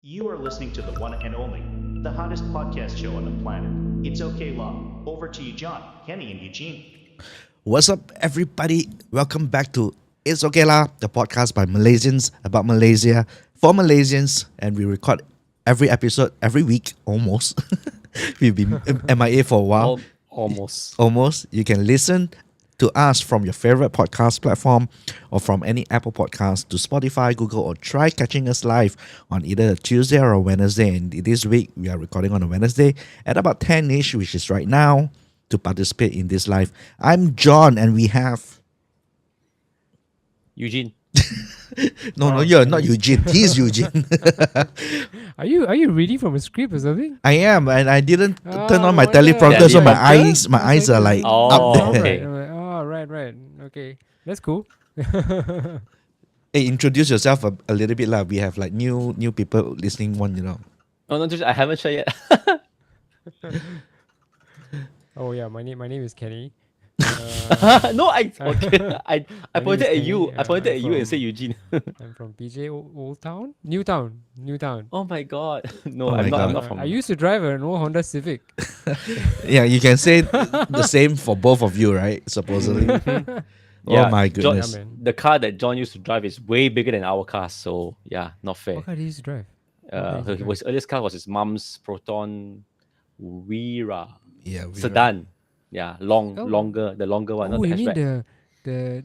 You are listening to the one and only, the hottest podcast show on the planet. It's okay, Law. Over to you, John, Kenny, and Eugene. What's up, everybody? Welcome back to It's Okay Lah, the podcast by Malaysians about Malaysia for Malaysians, and we record every episode every week almost. We've been MIA for a while. Almost. Almost. You can listen to us from your favorite podcast platform or from any Apple podcast to Spotify, Google, or try catching us live on either a Tuesday or a Wednesday. And this week, we are recording on a Wednesday at about 10-ish, which is right now, to participate in this live. I'm John, and we have... Eugene. No, you're not Eugene. He's Eugene. Are you reading from a script or something? I am, and I didn't turn on my wonder. teleprompter, so my Teleprompter? eyes are like Oh, up there. okay. Right. Okay, that's cool. Hey, introduce yourself a little bit, lah. We have like new people listening. Oh, no, I haven't shared yet. Oh yeah, my name is Kenny. No, okay. I My pointed name at is you. Kenny, I pointed I'm at you and from- said Eugene. I'm from PJ Old Town, Newtown. Oh my god. No, Oh my I'm not. I'm God. not from. I used to drive an old Honda Civic. Yeah, you can say the same for both of you, right? Supposedly. Yeah, Oh my John- goodness. Yeah, man. The car that John used to drive is way bigger than our car, so yeah, not fair. What car did he used to drive? Okay, His earliest car was his mom's Proton Wira Yeah, sedan. Yeah, Oh. longer, the longer one, not Oh, the you mean hatchback.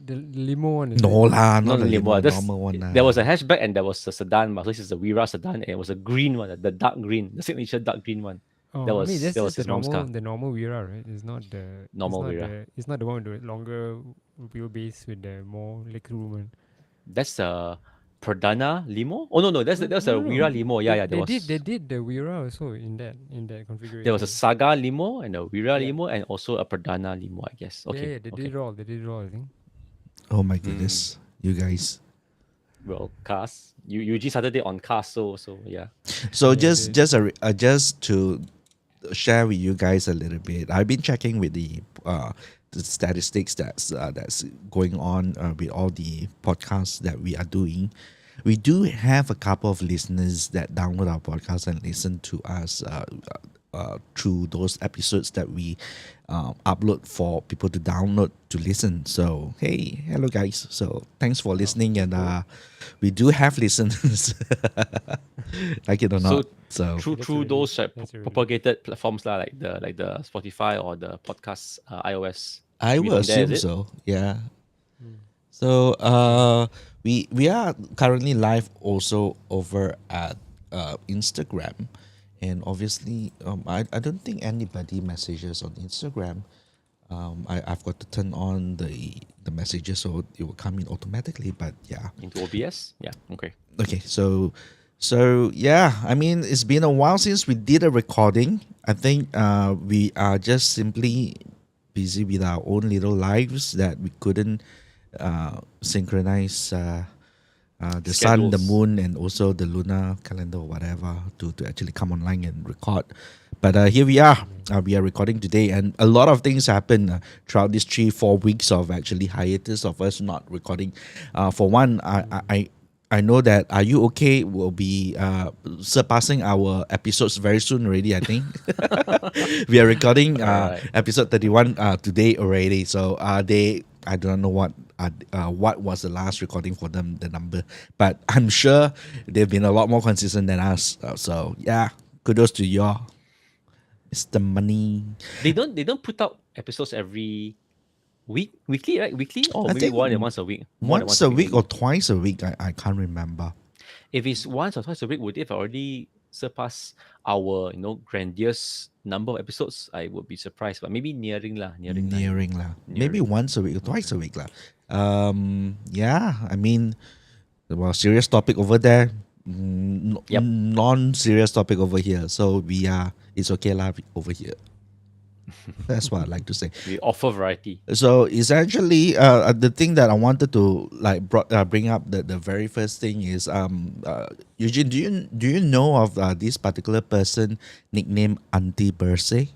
the limo one? is No it? lah, Not not the the limo. normal one. lah. There was a hatchback and there was a sedan. But this is the Wira sedan, and it was a green one, the dark green, the signature dark green one. Oh, that I was- mean, that's that was just the his mom's normal, car. the normal Wira, right? It's not the Normal it's not Wira. It's not the one with the longer wheelbase with the more legroom one. That's a Pradana limo. Oh no, that's a No. Wira limo. Yeah, They there was. did the Wira also in that configuration. There was a Saga limo and a Wira Yeah. limo and also a Pradana limo, I guess. Okay. Yeah, they okay. did it all. They did it all. I think. Oh my goodness, you guys. Well, cars. You started it on cars, so yeah. So Yeah, just to share with you guys a little bit, I've been checking with the statistics that's going on with all the podcasts that we are doing. We do have a couple of listeners that download our podcast and listen to us through those episodes that we upload for people to download to listen. So hey, hello guys. So thanks for listening, and we do have listeners, like it or not. So Through That's through already- those that's already- propagated platforms like the Spotify or the podcast iOS. I We will from there, assume is it? so. Yeah. So we are currently live also over at Instagram, and obviously I don't think anybody messages on Instagram. I've got to turn on the messages so it will come in automatically. But yeah. Into OBS. Yeah. Okay. Okay, so yeah, I mean it's been a while since we did a recording. I think we are just simply busy with our own little lives that we couldn't synchronize the sun, the Schedules. moon, and also the lunar calendar or whatever to actually come online and record. But here we are. We are recording today, and a lot of things happened throughout these 3-4 weeks of actually hiatus of us not recording. For one, I know that Are You Okay will be surpassing our episodes very soon already, I think. We are recording Alright. episode 31 today already. So I don't know what was the last recording for them, the number. But I'm sure they've been a lot more consistent than us. So yeah, kudos to y'all. It's the money. They don't put out episodes every weekly, right? Weekly or I maybe think one and once a week. More than Once a week or only. twice a week, I can't remember. If it's once or twice a week, would it have already surpassed our grandiose number of episodes? I would be surprised, but maybe nearing lah. Nearing lah. Maybe Nearing. once a week or twice a week lah. Yeah, I mean, well, serious topic over there. Yep. Non-serious topic over here. So it's okay lah over here. That's what I'd like to say. We offer variety. So essentially, the thing that I wanted to bring up, the very first thing is Eugene, do you know of this particular person nicknamed Auntie Bersay?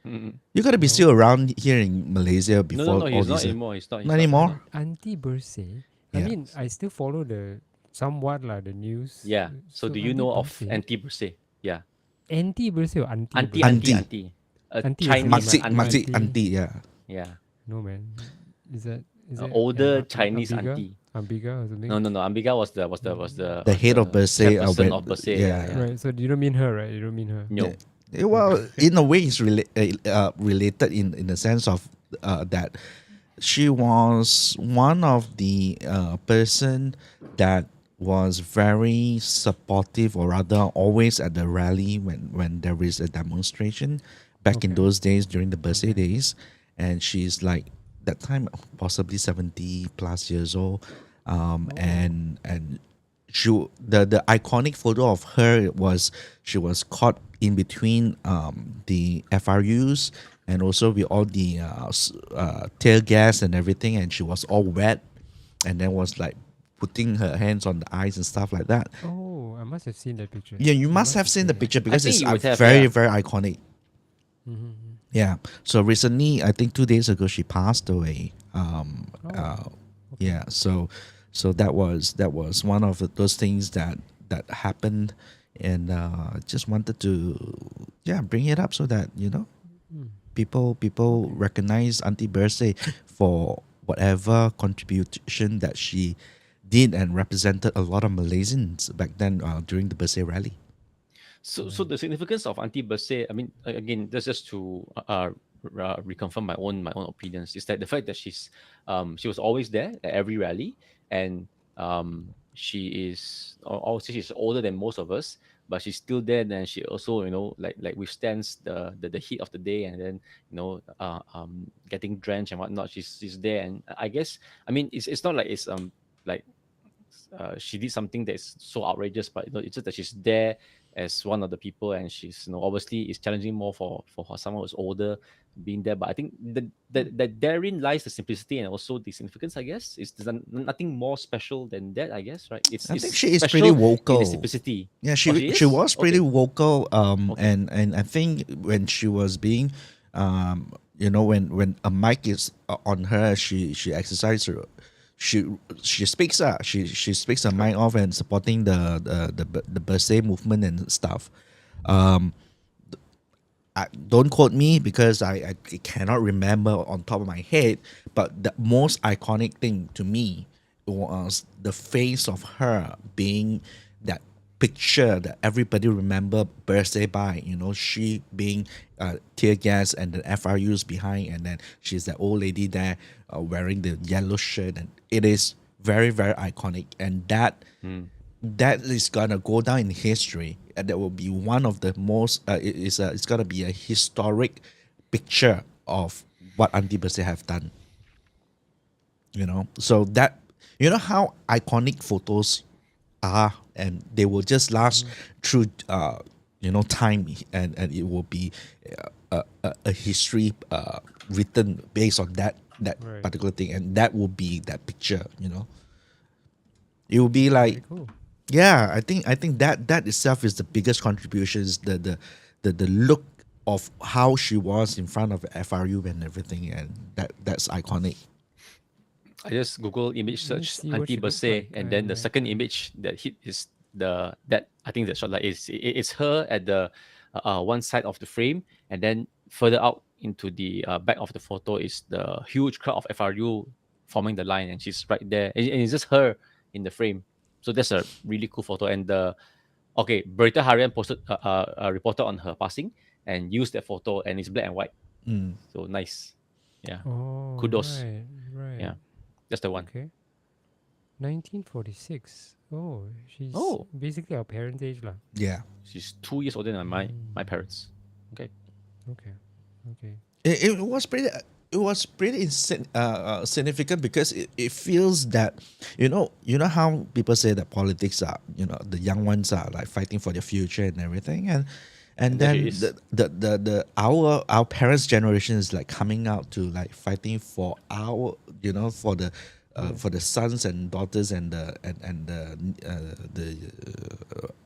Mm. You gotta be still around here in Malaysia before No, all he's this. not anymore. He's not Not anymore. Auntie Bersay. I Yeah. mean, I still follow the somewhat the news. Yeah. So do you Auntie know of birthday? Auntie Berse? Yeah. Auntie birthday or auntie Auntie, birthday? auntie, Auntie. auntie. A Auntie as in Chinese my auntie. Auntie, yeah. Yeah. No man, is that Older Chinese Ambiga? auntie. Ambiga or something? No, no, no. Ambiga The head of Berse, chairperson of Berse. Yeah, yeah. Right. So you don't mean her, right? You don't mean her. No. Well, in a way, it's related in the sense of that she was one of the person that was very supportive, or rather, always at the rally when there is a demonstration. Back in Okay. those days, during the birthday days, and she's like that time possibly 70 plus years old, and she the iconic photo of her was she was caught in between the FRUs and also with all the tear gas and everything, and she was all wet, and then was like putting her hands on the eyes and stuff like that. Oh, I must have seen that picture. Yeah, you I must have seen the that. picture because think it's you would have, very yeah. very iconic. Mm-hmm. Yeah. So recently, I think 2 days ago, she passed away. Yeah. So that was one of those things that happened, and just wanted to bring it up so that people recognize Auntie Berse for whatever contribution that she did and represented a lot of Malaysians back then during the Berse rally. So the significance of Auntie Berse, I mean, again, that's just to reconfirm my own opinions. Is that the fact that she was always there at every rally, and she is obviously she's older than most of us, but she's still there. And she also like withstands the heat of the day, and then getting drenched and whatnot. She's there, and I guess I mean it's not like it's like she did something that's so outrageous, but it's just that she's there as one of the people, and she's obviously is challenging more for someone who's older being there. But I think that therein lies the simplicity and also the significance. I guess there's nothing more special than that. I guess, right? It's I think it's she is special pretty in vocal. the simplicity. Yeah, Oh, she is? was pretty Okay. vocal. Okay. And I think when she was being, when a mic is on her, she exercises her. She speaks she speaks her mind off and supporting the Berse movement and stuff. Don't quote me because I cannot remember on top of my head, but the most iconic thing to me was the face of her being that picture that everybody remember Berse by, she being tear gas and the FRUs behind, and then she's that old lady there wearing the yellow shirt, and it is very very iconic, and that is gonna go down in history, and that will be one of the most it's gonna be a historic picture of what Auntie Berse have done. So that how iconic photos are, and they will just last through time, and it will be a history written based on that Right. particular thing, and that will be that picture. It will be Very like, cool. yeah, I think that itself is the biggest contributions, the look of how she was in front of FRU and everything, and that's iconic. I just Google image Let me search see what Auntie she looks Berse, like. and then the second image that hit is that I think the shot like it's her at the one side of the frame, and then further out into the back of the photo is the huge crowd of FRU forming the line, and she's right there, and it's just her in the frame. So that's a really cool photo. And Berita Harian posted reported on her passing and used that photo, and it's black and white. So nice, yeah. Oh, Kudos. right. Yeah, that's the one. Okay. 1946. Oh, she's Oh. basically our parents' age, lah. Yeah, She's 2 years older than my parents. Okay. Okay. it was pretty. It was pretty significant because it feels that how people say that politics are, the young ones are like fighting for their future and everything, and there then she is. the our parents' generation is like coming out to like fighting for our for the sons and daughters and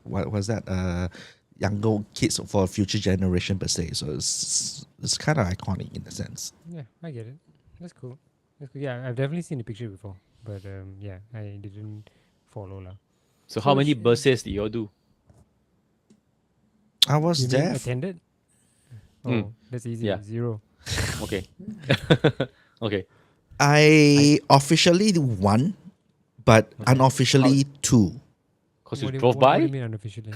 what was that younger kids for future generation per se. So it's kind of iconic in a sense. Yeah, I get it. That's cool. Yeah, I've definitely seen the picture before, but yeah, I didn't follow lah. So how So many she- birthdays did you all do? I was You mean there. attended? Mm. Oh, that's easy. Yeah. 0. Okay. Okay. I officially won, but unofficially two. Because you What do, drove what do by? you mean unofficially?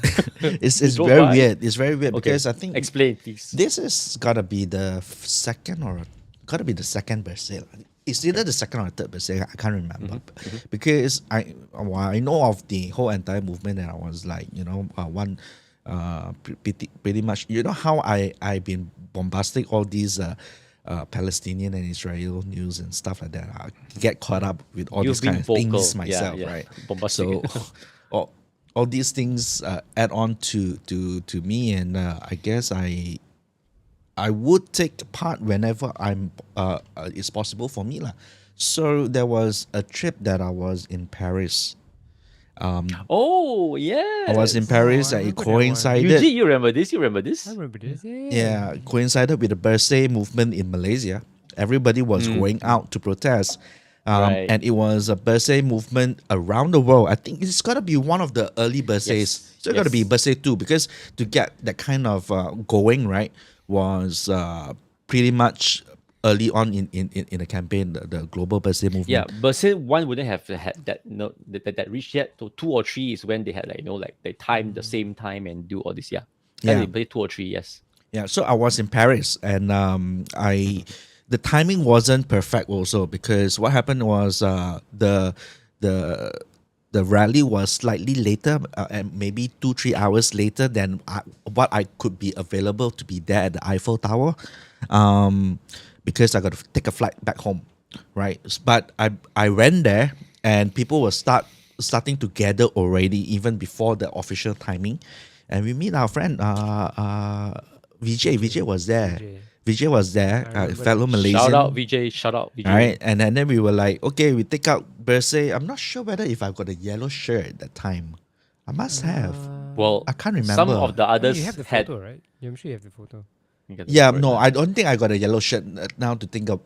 It's drove very by? weird. It's very weird Okay. because I think Explain, please. this is gotta be the second or gotta be the second birthday. It's either the second or third birthday. I can't remember because I know of the whole entire movement, and I was like, one, pretty much. You know how I've been bombastic all these. Palestinian and Israel news and stuff like that. I get caught up with all You've these kind been of things vocal. myself, Yeah, yeah. right? Bombastic. So all these things add on to me, and I guess I would take part whenever it's possible for me lah. So there was a trip that I was in Paris. Oh, yeah. I was in Paris I and it remember that one. coincided. Eugene, you remember this? You remember this? I remember this. Yeah, coincided with the birthday movement in Malaysia. Everybody was going out to protest. Right. And it was a birthday movement around the world. I think it's got to be one of the early birthdays. Yes, So it's got to be yes. birthday too, because to get that kind of going, right, was pretty much early on in the campaign, the global birthday movement. Yeah, but say one wouldn't have had that that reach yet. So 2 or 3 is when they had like they time the same time and do all this. Yeah. Yeah. They play 2 or 3. Yes. Yeah, so I was in Paris, and the timing wasn't perfect also, because what happened was the rally was slightly later, and maybe 2-3 hours later than what I could be available to be there at the Eiffel Tower, because I got to take a flight back home, right? But I went there, and people were starting to gather already, even before the official timing, and we meet our friend Vijay. Vijay was there. Vijay was there, remember fellow that. Malaysian. Shout out Vijay. Shout out Vijay. Right, and then we were like, okay, we take out birthday. I'm not sure whether if I got a yellow shirt at that time. I must have. Well, I can't some remember. of the Oh, others you have the had. photo, right? Yeah, I'm sure you have the photo. Yeah, no, I don't think I got a yellow shirt now to think of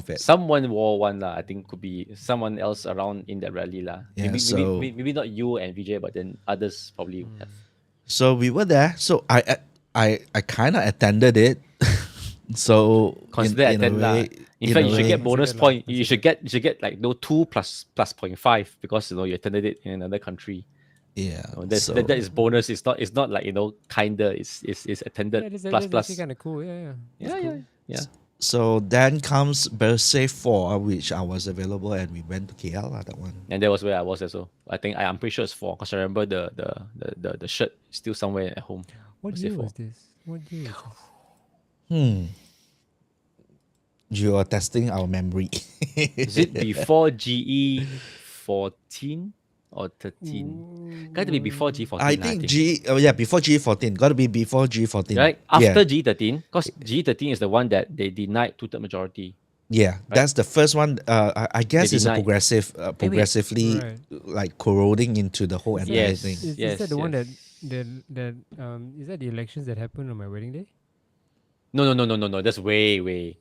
it. Someone wore one lah. I think could be someone else around in the rally lah. Yeah, maybe, so- maybe not you and Vijay, but then others probably have. So we were there. So I kind of attended it. So Consider in a attend lah. way, In fact, you should way- get bonus Consider lah, point. You should get like 2 plus 0.5 because you attended it in another country. Yeah. That is bonus. It's not like kinda. It's attended Yeah, plus that's plus. actually kind of cool. Yeah. Yeah. So then comes birthday 4, which I was available, and we went to KL that one. And that was where I was also. I'm pretty sure it's 4 because I remember the shirt still somewhere at home. What Was it year for? was this? What year was this? You are testing our memory. Is it before GE 14 or 13? Got to be before GE 14. I think before G14. Got to be before G14. Right Yeah. after GE13, because GE13 is the one that they denied 2/3 majority. Yeah, that's the first one. I guess They it's a denied. progressively Right. like corroding into the whole entire Yes. thing. Is Yes, that the one yes. that is that the elections that happened on my wedding day? No. That's way.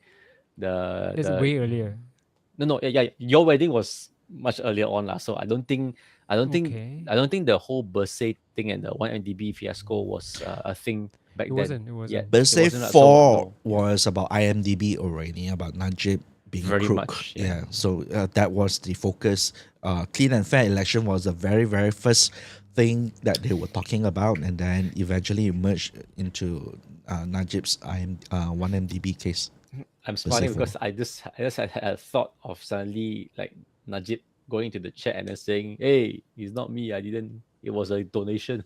That's the- way earlier. No. Yeah. Your wedding was much earlier on lah. So I don't think Okay. the whole birthday thing and the 1MDB fiasco was a thing back It then. wasn't. It wasn't. Yeah, Birthday it wasn't, so, 4 no. was about IMDb already, about Najib being Very crook. much, yeah. So that was the focus. Clean and fair election was the very, very first thing that they were talking about, and then eventually emerged into Najib's 1MDB case. I'm smiling Birthday because I just had a thought of suddenly like Najib going to the chat and then saying, "Hey, it's not me. I didn't. It was a donation."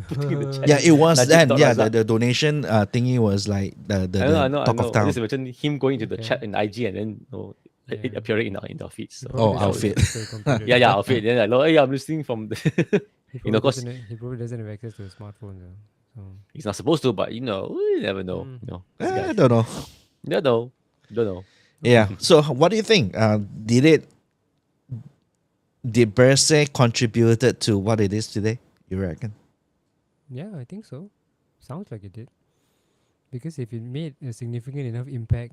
Putting in the chat. Yeah, it was Najib then. thought Yeah, was like- the donation thingy was like the I know. talk of town. Just imagine him going to the Okay. chat in IG and then it Yeah. appearing in our feeds. So, Oh, Probably outfit. doesn't have access to a computer. yeah, outfit. Then like, hey, I'm listening from the. He You know, probably 'cause- he probably doesn't have access to a smartphone though. So He's not supposed to, but you never know. Mm. This guy. I don't know. Don't know. Yeah. So what do you think? Did birthday contributed to what it is today? You reckon? yeah, I think so. Sounds like it did. Because if it made a significant enough impact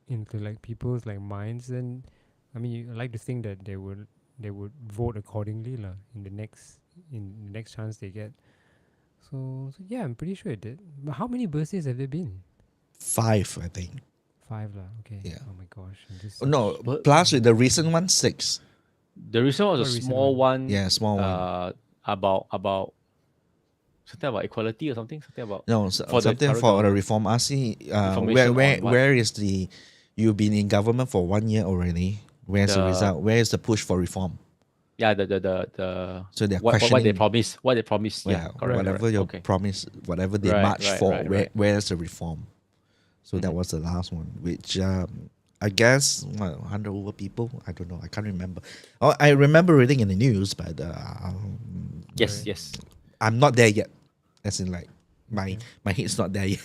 into like people's like minds, then I mean, I like to think that they would vote accordingly lah in the next in the next chance they get. So yeah, I'm pretty sure it did. But how many birthdays have there been? 5, I think. 5 lah. Okay. Yeah. Oh my gosh. I'm just No, But- plus with the recent one, 6. The recent was What a recent small one. Yeah, small one. About something about equality or something. Something about No, for the something current for the government. reform. I see. Information on what? Where is the? You've been in government for 1 year already. Where's the The- result? Where is the push for reform? Yeah, the So they're what they questioning. promise. What they promise. Well, Yeah, correct. whatever correct. your Okay. promise, whatever they Right, march right, for, right, where right. where's the reform? So that Mhm. was the last one, which I guess 100 over people. I don't know. I can't remember. Oh, I remember reading in the news, but Yes, Right. yes. I'm not there yet. As in, like my head's not there yet.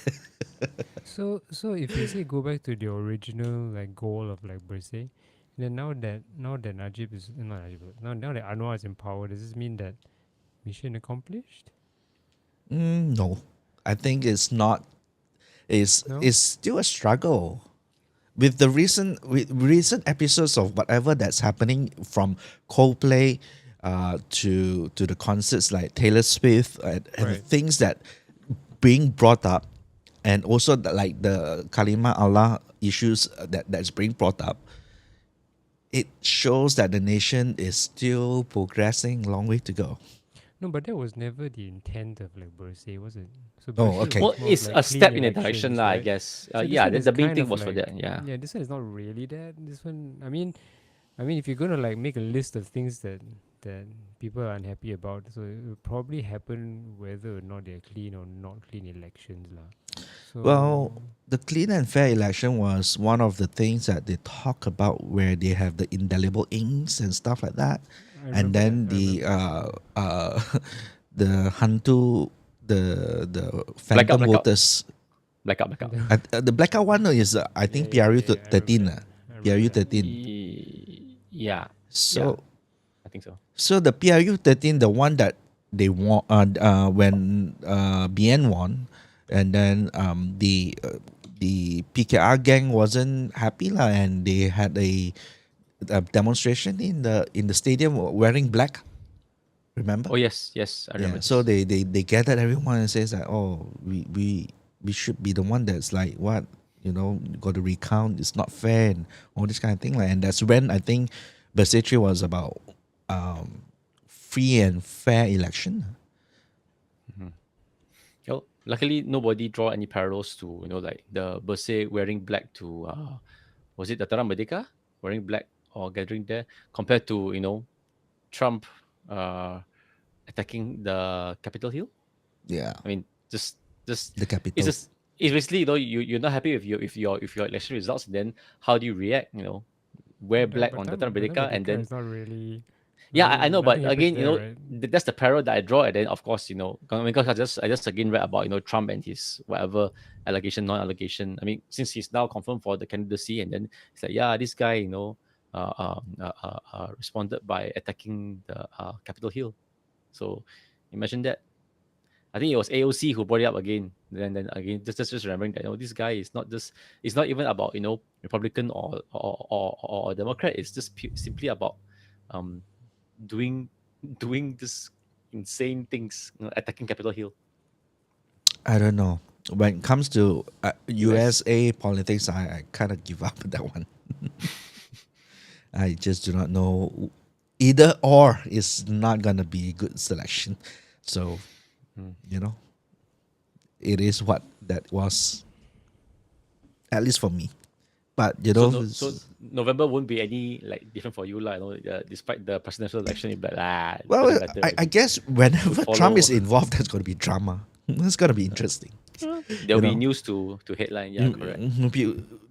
So if you say go back to the original like goal of like Bersih, then now that Najib is not Najib, now that Anwar is in power, does this mean that mission accomplished? No, I think it's not. No? It's still a struggle. With the recent episodes of whatever that's happening from Coldplay to the concerts like Taylor Swift and Right. things that being brought up, and also like the Kalima Allah issues that's being brought up, it shows that the nation is still progressing, long way to go. No, but that was never the intent of like Bersih, was it? So Oh, Bersih was okay. Well, more of, it's like, a clean step in a direction, elections, lah, I right? guess. So this Yeah, one the is main kind thing of was for like- that. Yeah. Yeah, this one is not really that. This one, I mean, if you're gonna like make a list of things that people are unhappy about, so it will probably happen whether or not they're clean or not clean elections, lah. So Well, the clean and fair election was one of the things that they talk about, where they have the indelible inks and stuff like that. I And remember then that, I remember. the hantu, the phantom Blackout. voters. Blackout. The blackout one is I think Yeah, PRU yeah, I 13. remember that. I remember PRU that. 13. Yeah, So I think so. so the PRU 13, the one that they won when BN won, and then the PKR gang wasn't happy lah, and they had a demonstration in the stadium wearing black. Remember? Oh yes, I remember. Yeah. So they gathered everyone and says that, oh, we should be the one that's like, what, got to recount, it's not fair and all this kind of thing. And that's when I think Basitri was about free and fair election. Well, luckily nobody draw any parallels to like the Bersih wearing black to was it the Dataran Merdeka wearing black or gathering there compared to Trump attacking the Capitol Hill. Yeah. I mean, just The capital. it's basically you're not happy with your election results. Then how do you react? Wear black on Dataran Merdeka and then it's not really. yeah, I know, but nothing again, happens there, right? that's the parallel that I draw, and then of course, because I just again read about Trump and his whatever allegation, non-allegation. I mean, since he's now confirmed for the candidacy, and then it's like, yeah, this guy, responded by attacking the Capitol Hill. So imagine that. I think it was AOC who brought it up again. Then again, just remembering that this guy is not just. It's not even about Republican or Democrat. It's just simply about doing this insane things, attacking Capitol Hill. I don't know. When it comes to USA politics, I kind of give up on that one. I just do not know. Either or is not going to be a good selection. So, it is what that was, at least for me. But, So November won't be any like different for you, despite the presidential election. You'll be like, well, doesn't matter, I guess whenever follow- Trump is involved, there's going to be drama. It's going to be interesting. there'll be know. news to headline. Yeah, correct.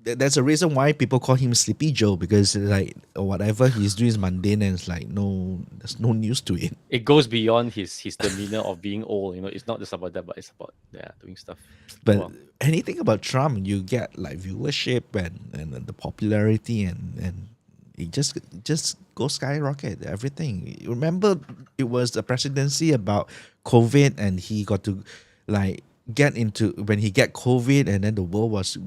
That's a reason why people call him Sleepy Joe, because like whatever he's doing is mundane and it's like there's no news to it. It goes beyond his demeanor of being old. It's not just about that, but it's about doing stuff. But Wow. anything about Trump, you get like viewership and the popularity and it just goes skyrocket. Everything. You remember, it was the presidency about COVID, and he got to like get into when he get COVID, and then the world was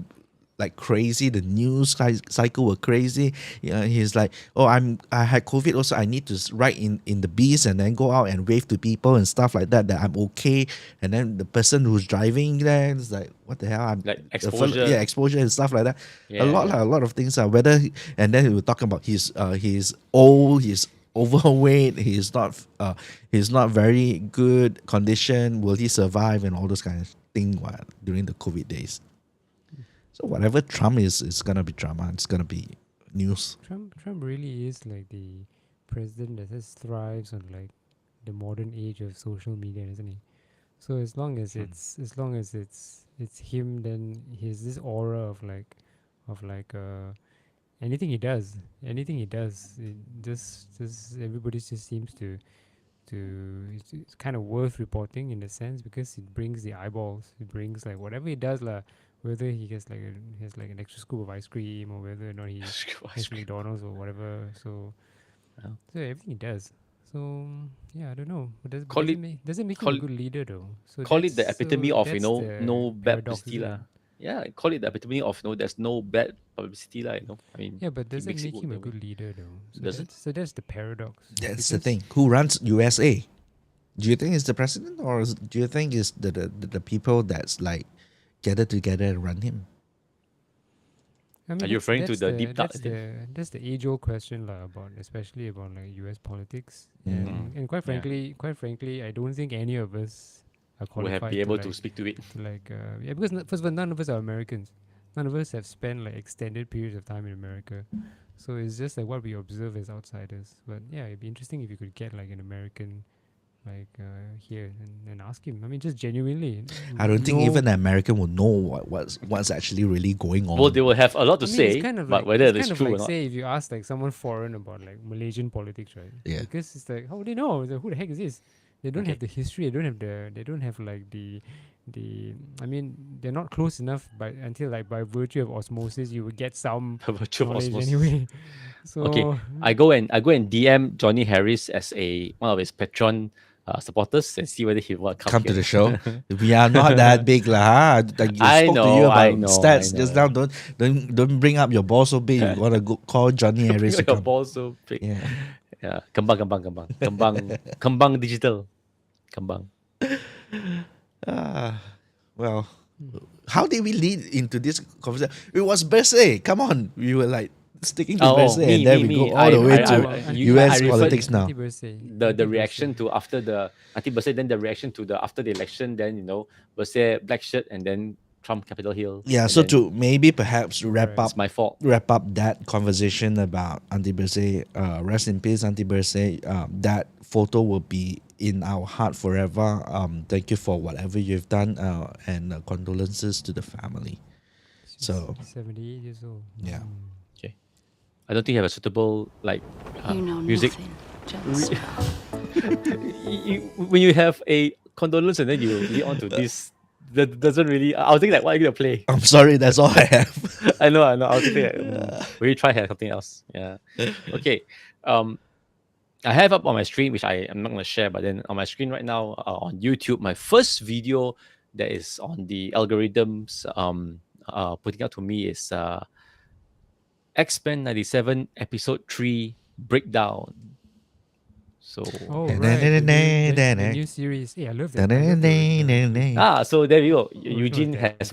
like crazy. The news cycle were crazy. He's like, oh, I had COVID also. I need to write in the beast and then go out and wave to people and stuff like that. That I'm okay. And then the person who's driving there is like, what the hell? I'm Like exposure. exposure and stuff like that. Yeah, A lot of things are and then we were talking about he's old. He's overweight. He's not very good condition. Will he survive and all those kind of thing during the COVID days? So whatever Trump is gonna be drama. It's gonna be news. Trump really is like the president that just thrives on like the modern age of social media, isn't he? So as long as it's him, then he has this aura of anything he does, it just everybody just seems to it's kind of worth reporting in a sense because it brings the eyeballs. It brings like whatever he does lah. Whether he gets like an extra scoop of ice cream or whether or not he has McDonald's or whatever. So everything he does. So yeah, I don't know. But does it make him a good leader though? So Call it the epitome of that's the no bad paradox, publicity isn't lah. it? Yeah, call it the epitome of there's no bad publicity lah. I mean, Yeah, but does it makes it make work him a that way. good leader though? Does it? So that's the paradox. That's the because- thing. Who runs USA? Do you think it's the president, or do you think it's the people that's like gather together and run him? I mean, Are you referring to that's the deep dark That's the age-old question lah especially about like U.S. politics, and quite frankly, I don't think any of us are Will qualified have be able to, to like, speak to it. because first of all, none of us are Americans. None of us have spent like extended periods of time in America, so it's just like what we observe as outsiders. But yeah, it'd be interesting if you could get like an American here and ask him. I mean, just genuinely. I don't think no- even an American will know what's actually really going on. Well, they will have a lot to I mean, say, it's kind of but like, whether it's it's kind of true like or not. say if you ask like someone foreign about like Malaysian politics, right? Yeah. Because it's like, how would they know? It's like, who the heck is this? They don't Okay. have the history. They don't have like the. I mean, they're not close enough. Until like by virtue of osmosis, you would get some Virtue of knowledge osmosis. anyway. So Okay, I go and DM Johnny Harris as one of his Patreon supporters and see whether he will come to here. the show. We are not that big lah. Like you I spoke to know, you I about know, stats I just know. now. Don't bring up your balls so big. You wanna go call Johnny Harris to Your come. balls so big. Yeah. Yeah, kembang digital, kembang. Well, how did we lead into this conversation? It was birthday. Come on, we were like sticking to birthday, and then we go all the way to US I referred- politics now. The reaction to after the anti-Bersih, then the reaction to the after the election, then Bersih black shirt, and then Trump Capitol Hill. Yeah, and so then to maybe perhaps wrap up it's my fault. that conversation about Auntie Bersih, rest in peace, Auntie Bersih. That photo will be in our heart forever. Thank you for whatever you've done, and condolences to the family. So 78 years old. yeah. Okay, I don't think you have a suitable You know music. nothing. Just When you have a condolence and then you lead on to this, that doesn't really. I was thinking like, what are you gonna play? I'm sorry, that's all I have. I know. I was thinking, will you try something else? Yeah. Okay. I have up on my screen, which I am not gonna share, but then on my screen right now on YouTube, my first video that is on the algorithms putting out to me is X-Men 97 Episode 3 Breakdown. So Oh, right. The new series. Yeah, I love that. so there you go. no, Eugene that- has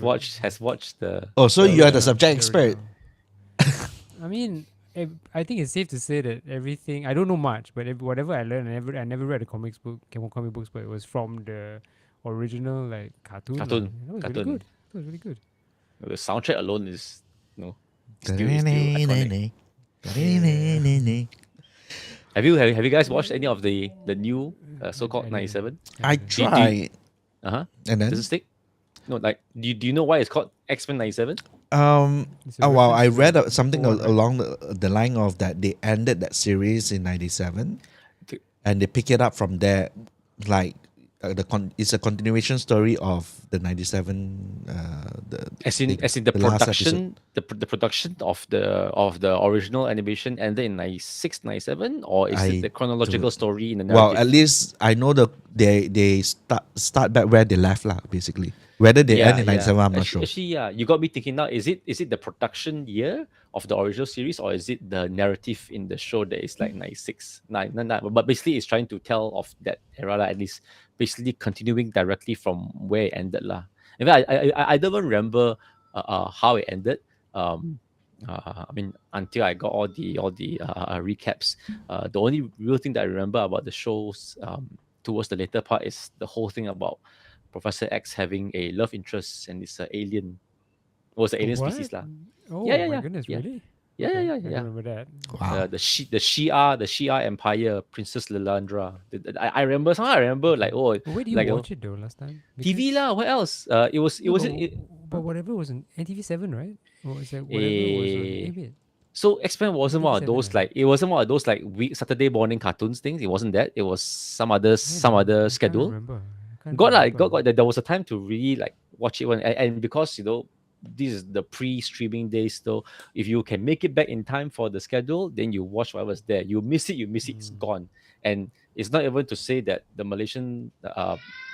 watched the. Oh, so you are the Yeah, subject there we expert. go. I mean, I think it's safe to say that everything. I don't know much, but whatever I learned, I never read a comic books, but it was from the original like cartoon. Cartoon, That was cartoon. really good. That was really good. The soundtrack alone is still iconic. Have you guys watched any of the new so-called I 97? I didn't. tried, Uh-huh. and then Does it stick? No, like do you know why it's called X-Men 97? It's a well, I reference read to something Thor, right? along the line of that they ended that series in '97, Th- and they pick it up from there. Like it's a continuation story of the '97. As in the last production the production of the original animation ended in 96, 97, or is I it the chronological story in the Well, narrative? at least I know they start back where they left lah. Basically, whether they end in 97, I'm not sure. Actually, yeah, you got me thinking now. Is it the production year of the original series, or is it the narrative in the show that is like 96, 9? But basically, it's trying to tell of that era, lah, at least basically continuing directly from where it ended, lah. In fact, I don't even remember how it ended. I mean, until I got all the recaps. The only real thing that I remember about the shows towards the later part is the whole thing about Professor X having a love interest, and it's an alien. It was an alien What? species, lah. Oh Yeah, yeah, my yeah, goodness, yeah. really? Yeah, Okay, yeah, I yeah. remember that. Wow. The Shia Empire, Princess Lilandra. I remember somehow. I remember like, oh, But where do you like watch it though last time? TV Because- lah. What else? It was No, in it. but whatever was on NTV7, right? Or was that whatever was on? Eh, Wait. So X-Men wasn't one of 97, those eh? like, it wasn't one of those like week Saturday morning cartoons things. It wasn't that. It was some other I schedule. Can't remember. I can't Got like remember. there was a time to really like watch it when, and because this is the pre-streaming days, though. If you can make it back in time for the schedule, then you watch whatever's there. You miss it, it's gone. And it's not even to say that the Malaysian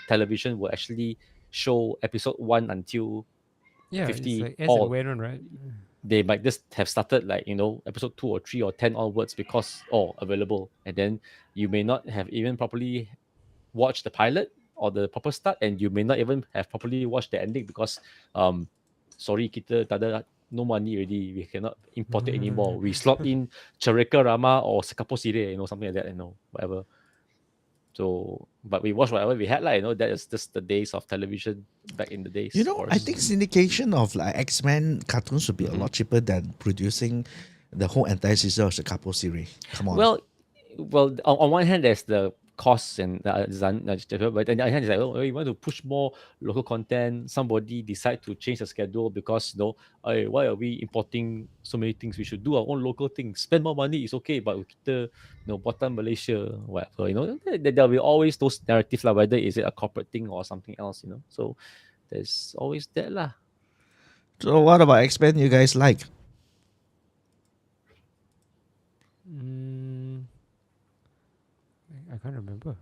television will actually show episode 1 until Yeah, 50 it's like as all. and when on, right? They might just have started like episode 2 or 3 or 10 onwards because available, and then you may not have even properly watched the pilot or the proper start, and you may not even have properly watched the ending because sorry, kita tak ada no money already, we cannot import it anymore. We slot in Cereka Rama or Sekapo Sireh, something like that, whatever. So, but we watched whatever we had, like, that is just the days of television back in the days. for I us. think syndication of like X-Men cartoons would be a lot cheaper than producing the whole entire season of the Capo series. Come on. Well, on one hand, there's the costs and but on the other hand, it's like, you want to push more local content. Somebody decide to change the schedule because why are we importing so many things? We should do our own local things. Spend more money is okay, but kita bottom Malaysia, whatever. There'll be always those narratives lah. Whether is it a corporate thing or something else, So there's always that lah. So what about X-Men you guys like? I can't remember.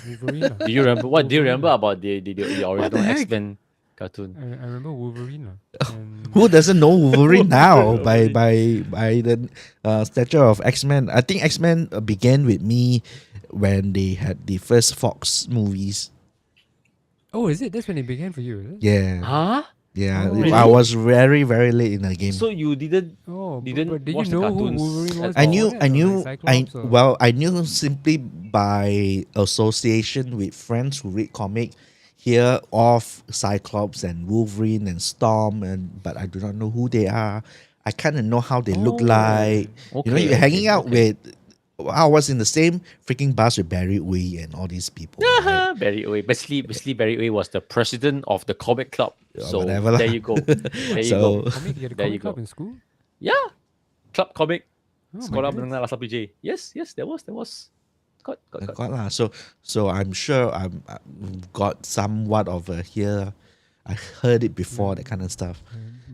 Wolverine. lah. Do you remember? What do you Wolverine remember lah. about the original heck? X-Men cartoon? I remember Wolverine. lah. And Who doesn't know Wolverine now by Wolverine. by the stature of X-Men? I think X-Men began with me when they had the first Fox movies. Oh, is it? That's when it began for you, is it? Yeah. Huh? Yeah. Oh. Really? I was very, very late in the game. So you didn't? Oh, Didn't but did watch you the know who cartoons Wolverine was? at I all? knew, before that, I or knew, like Cyclops or- well, I knew simply by association with friends who read comic here of Cyclops and Wolverine and Storm, but I do not know who they are. I kind of know how they look Oh, like. okay, You're hanging okay, out with. I was in the same freaking bus with Barry Uy and all these people. right? Barry Uy. Basically, Barry Uy was the president of the comic club. Yeah, So whatever lah. there you go. There you So- go. Comic, you had a There you comic club go. in school? Yeah, club comic. Oh, my Sekolah goodness. Menengah Rasa PJ. Yes, there was. Got. Got lah. So I'm sure I've got somewhat of a here. I heard it before, that kind of stuff.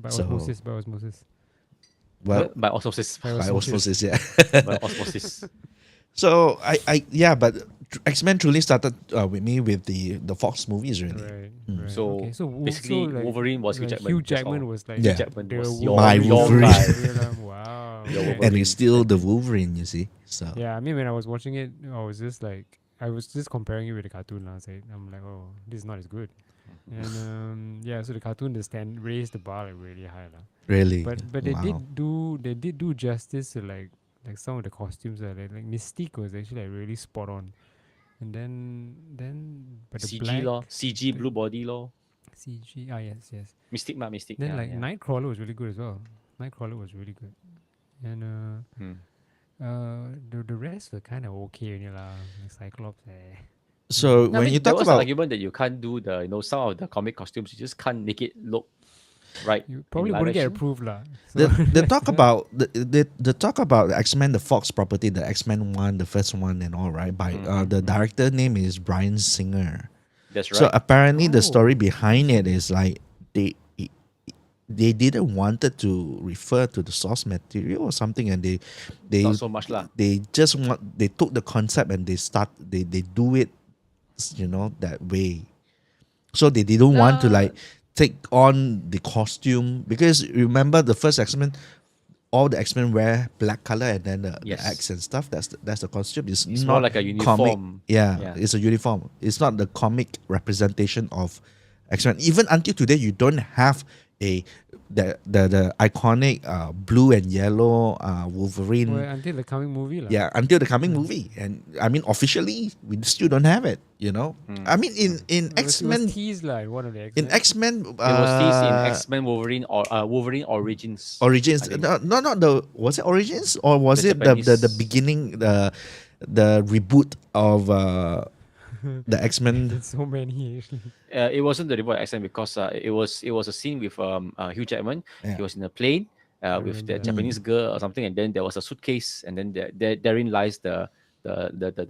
By So- osmosis, by osmosis. Well, By osmosis. By I was supposed to say. By osmosis. So but X-Men truly started with me with the Fox movies, really. Right, Mm. right. So, okay. So basically, Wolverine was Hugh like Jackman, Hugh that's Jackman all. was like Yeah. Jackman the was My Wolverine. Wow. Your okay. And Wolverine. it's still the Wolverine, you see. So Yeah, I mean, when I was watching it, I was just comparing it with the cartoon last night. I'm like, oh, this is not as good. And so the cartoon raised the bar like really high, lah. really, But wow. they did do justice to like some of the costumes. Like Mystique was actually like really spot on. And then but the CG black law, CG blue body law. CG. Yes. Mystic. Then yeah, like yeah. Nightcrawler was really good as well. Nightcrawler was really good. And the rest were kind of okay, lah. Like Cyclops. So No, I when mean, you there talk was an about argument that you can't do some of the comic costumes, you just can't make it look right. You in probably live wouldn't get action. approved, lah. the talk about the talk about X-Men, the Fox property, the X-Men one, the first one, and all right. By the director name is Bryan Singer. That's right. So apparently the Oh. story behind it is like they didn't wanted to refer to the source material or something, and they Not so much lah. they just want, they took the concept and they do it, that way. So they didn't want to like take on the costume, because remember the first X-Men, all the X-Men wear black color, and then the Yes. X and stuff. That's the costume. It's It's not more like a comic. uniform. Yeah, Yeah. it's a uniform. It's not the comic representation of X-Men. Even until today, you don't have the iconic blue and yellow Wolverine. Well, until the coming movie, lah. Yeah, until the coming movie, and I mean officially, we still don't have it. I mean in It was X-Men, teased lah in one of the in X-Men. X-Men, It was teased in X-Men Wolverine or Wolverine Origins. Origins. I think. No, not the, was it Origins, or was The it the Japanese. beginning, the reboot of the X-Men? There's so many actually. It wasn't the reboot X-Men because it was a scene with Hugh Jackman. Yeah. He was in a plane with the remember. Japanese girl or something, and then there was a suitcase, and then therein lies the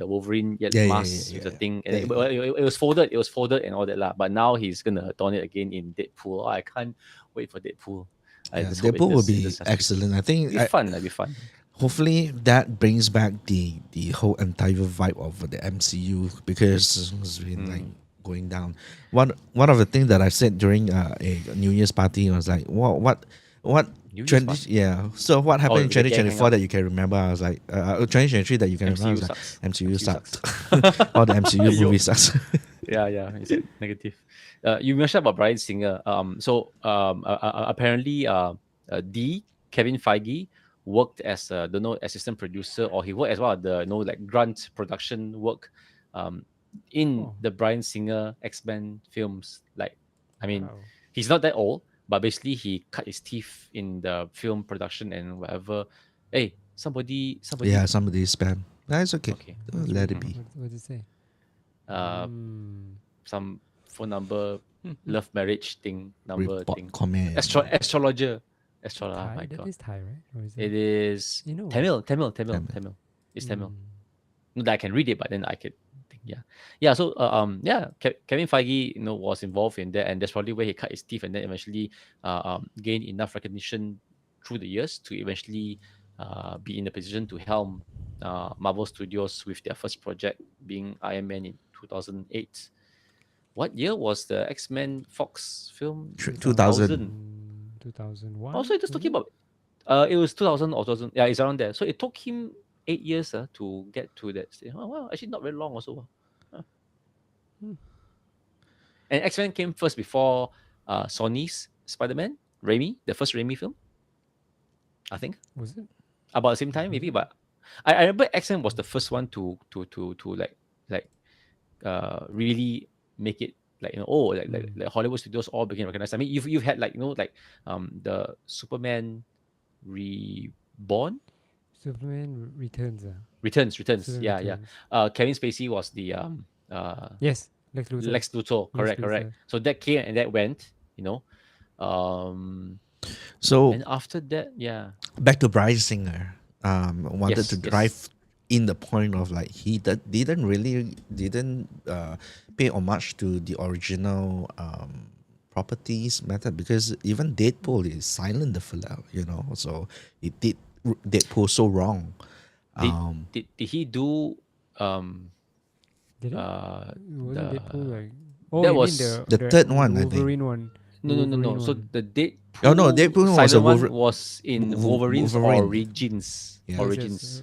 Wolverine mask with the thing. And it was folded. It was folded and all that lah. But now he's gonna don it again in Deadpool. I can't wait for Deadpool. I Yeah, just hope Deadpool will be does- excellent. I think It'll be fun. It'll be fun. hopefully that brings back the whole entire vibe of the MCU, because it's been like going down. One of the things that I said during a New Year's party was like, what New Year's 20, party? yeah. So what happened in with the gang 2024 hangout. that you can remember? I was like, 2023 that you can remember. I was MCU like, sucks. MCU sucks. sucks. All the MCU movies sucks. Yeah, it's negative. You mentioned about Bryan Singer. Apparently, Kevin Feige worked as assistant producer, or he worked as well as the like grunt production work, in Oh. the Bryan Singer X-Men films. Like, I mean, Wow. he's not that old, but basically he cut his teeth in the film production and whatever. Hey, somebody. Yeah, somebody spam. That's okay. Okay. Let it be. What did it say? Uh, some phone number, love marriage thing number Report, thing. comment. Astrologer. Oh Thai? my That god. is Thai, right? Or is It is You know. Tamil. It's Tamil. Not that I can read it, but then I could think, yeah. So Kevin Feige, was involved in that, and that's probably where he cut his teeth, and then eventually gained enough recognition through the years to eventually be in a position to helm Marvel Studios with their first project being Iron Man in 2008. What year was the X-Men Fox film? 2000. 2001. Also, just talking about, it was 2000 or 2000. Yeah, it's around there. So it took him 8 years to get to that stage. Oh, wow, actually not very long also. Huh. And X-Men came first before Sony's Spider-Man, Raimi, the first Raimi film. I think Was it? about the same time maybe, but I remember X-Men was the first one to really make it like like Hollywood studios all became recognized. I mean, you've had the Superman Reborn Superman Returns. Returns. Superman Yeah. Returns. Kevin Spacey was the Yes, Lex Luthor. Lex Luthor. Correct. Luthor. So that came and that went. So And after that, yeah. back to Bryan Singer, wanted Yes, to yes. drive in the point of like he didn't pay homage to the original properties method, because even Deadpool is silent the fella, so it did Deadpool so wrong. Did he do Did it? Wasn't the- Deadpool like? that you mean was the third one, I think. Wolverine one. no. Wolverine So one. the Deadpool. Oh, no, Deadpool was silent a one Wolver- was in Wo- Wolverine's Wolverine. Origins. Yeah. Yes, Origins. yes,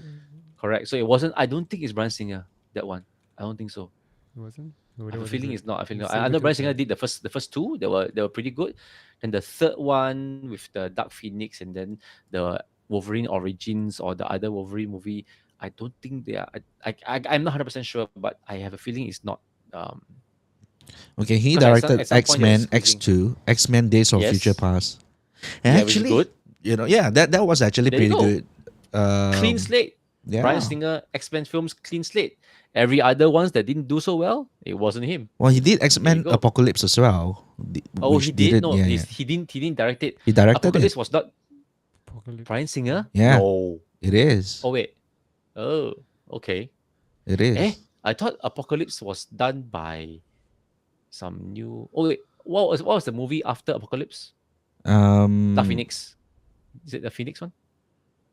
Correct. So it wasn't. I don't think it's Bryan Singer. That one. I don't think so. it wasn't. I have a feeling it's not. I feel It's I know Saber Bryan Singer Tooth, did the first two. They were pretty good. And the third one with the Dark Phoenix and then the Wolverine Origins or the other Wolverine movie. I don't think they are. I'm not 100% sure, but I have a feeling it's not. Okay, he Because directed at some point they X-Men, were squeezing. X2, X-Men Days of Yes. Future Past. And Yeah, which is actually, good. that was actually There you pretty go. good. Clean slate. Yeah. Bryan Singer X-Men films clean slate. Every other ones that didn't do so well, it wasn't him. Well, he did X-Men go. Apocalypse as well. Oh, which he did. No, yeah, he didn't direct it. He directed Apocalypse it. was not Apocalypse. Bryan Singer. Yeah. No. It is. Oh wait. Oh, okay. It is. Eh, I thought Apocalypse was done by some new. Oh wait, what was the movie after Apocalypse? Dark Phoenix. Is it the Phoenix one?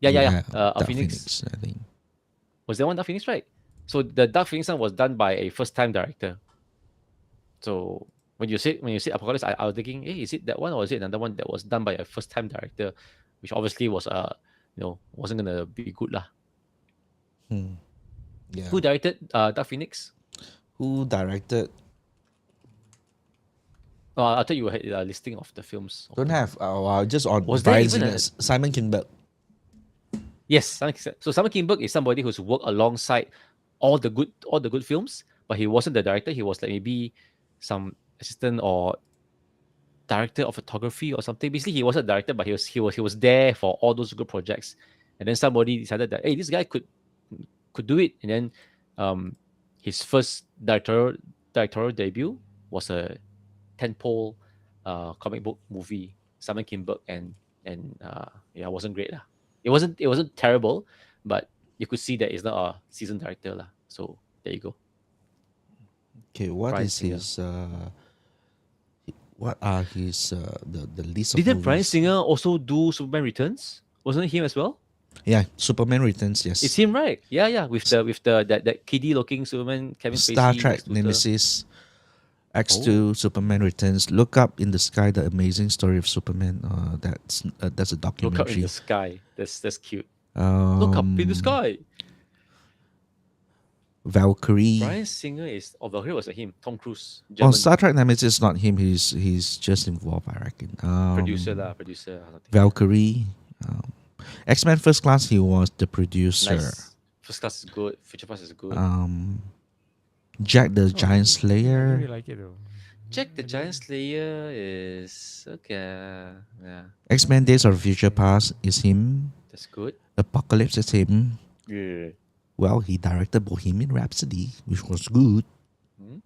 Yeah. Dark Phoenix. I think. Was there one Dark Phoenix, right? So the Dark Phoenix one was done by a first-time director. So when you said Apocalypse, I was thinking, hey, is it that one or is it another one that was done by a first-time director, which obviously was wasn't gonna be good lah. Yeah. Who directed Dark Phoenix? Who directed? Oh, I thought you had a listing of the films. Don't have. Just on Was there Bryan even a- Singer's Simon Kinberg. Yes, Simon Kinberg is somebody who's worked alongside all the good films, but he wasn't the director. He was like maybe some assistant or director of photography or something. Basically, he wasn't a director, but he was there for all those good projects. And then somebody decided that hey, this guy could do it. And then his first directorial debut was a tentpole comic book movie, Simon Kinberg, and it wasn't great lah. It wasn't terrible, but you could see that it's not a seasoned director lah. So there you go. Okay, what Bryan is Singer. his? What are his the list of Didn't Bryan movies? Singer also do Superman Returns? Wasn't it him as well? Yeah, Superman Returns. Yes. It's him, right? Yeah. With the that kiddie looking Superman, Kevin Spacey. Star Trek next to the- Nemesis, X2, Superman Returns. Look up in the sky, the amazing story of Superman. That's a Look up in documentary. the sky. That's cute. Look up in the sky. Valkyrie. Bryan Singer is. Oh, Valkyrie was him. Tom Cruise. Oh, German Star Trek Nemesis is not him. He's just involved, I reckon. producer lah. Producer. or something. Valkyrie. X-Men First Class. He was the producer. Nice. First Class is good. Future Past is good. Jack the Giant I don't Slayer. really like it though. Jack the Giant Slayer is okay. Yeah, X-Men Days of Future Past is him. that's good. Apocalypse is him. Yeah. Well, he directed Bohemian Rhapsody, which was good. Hmm?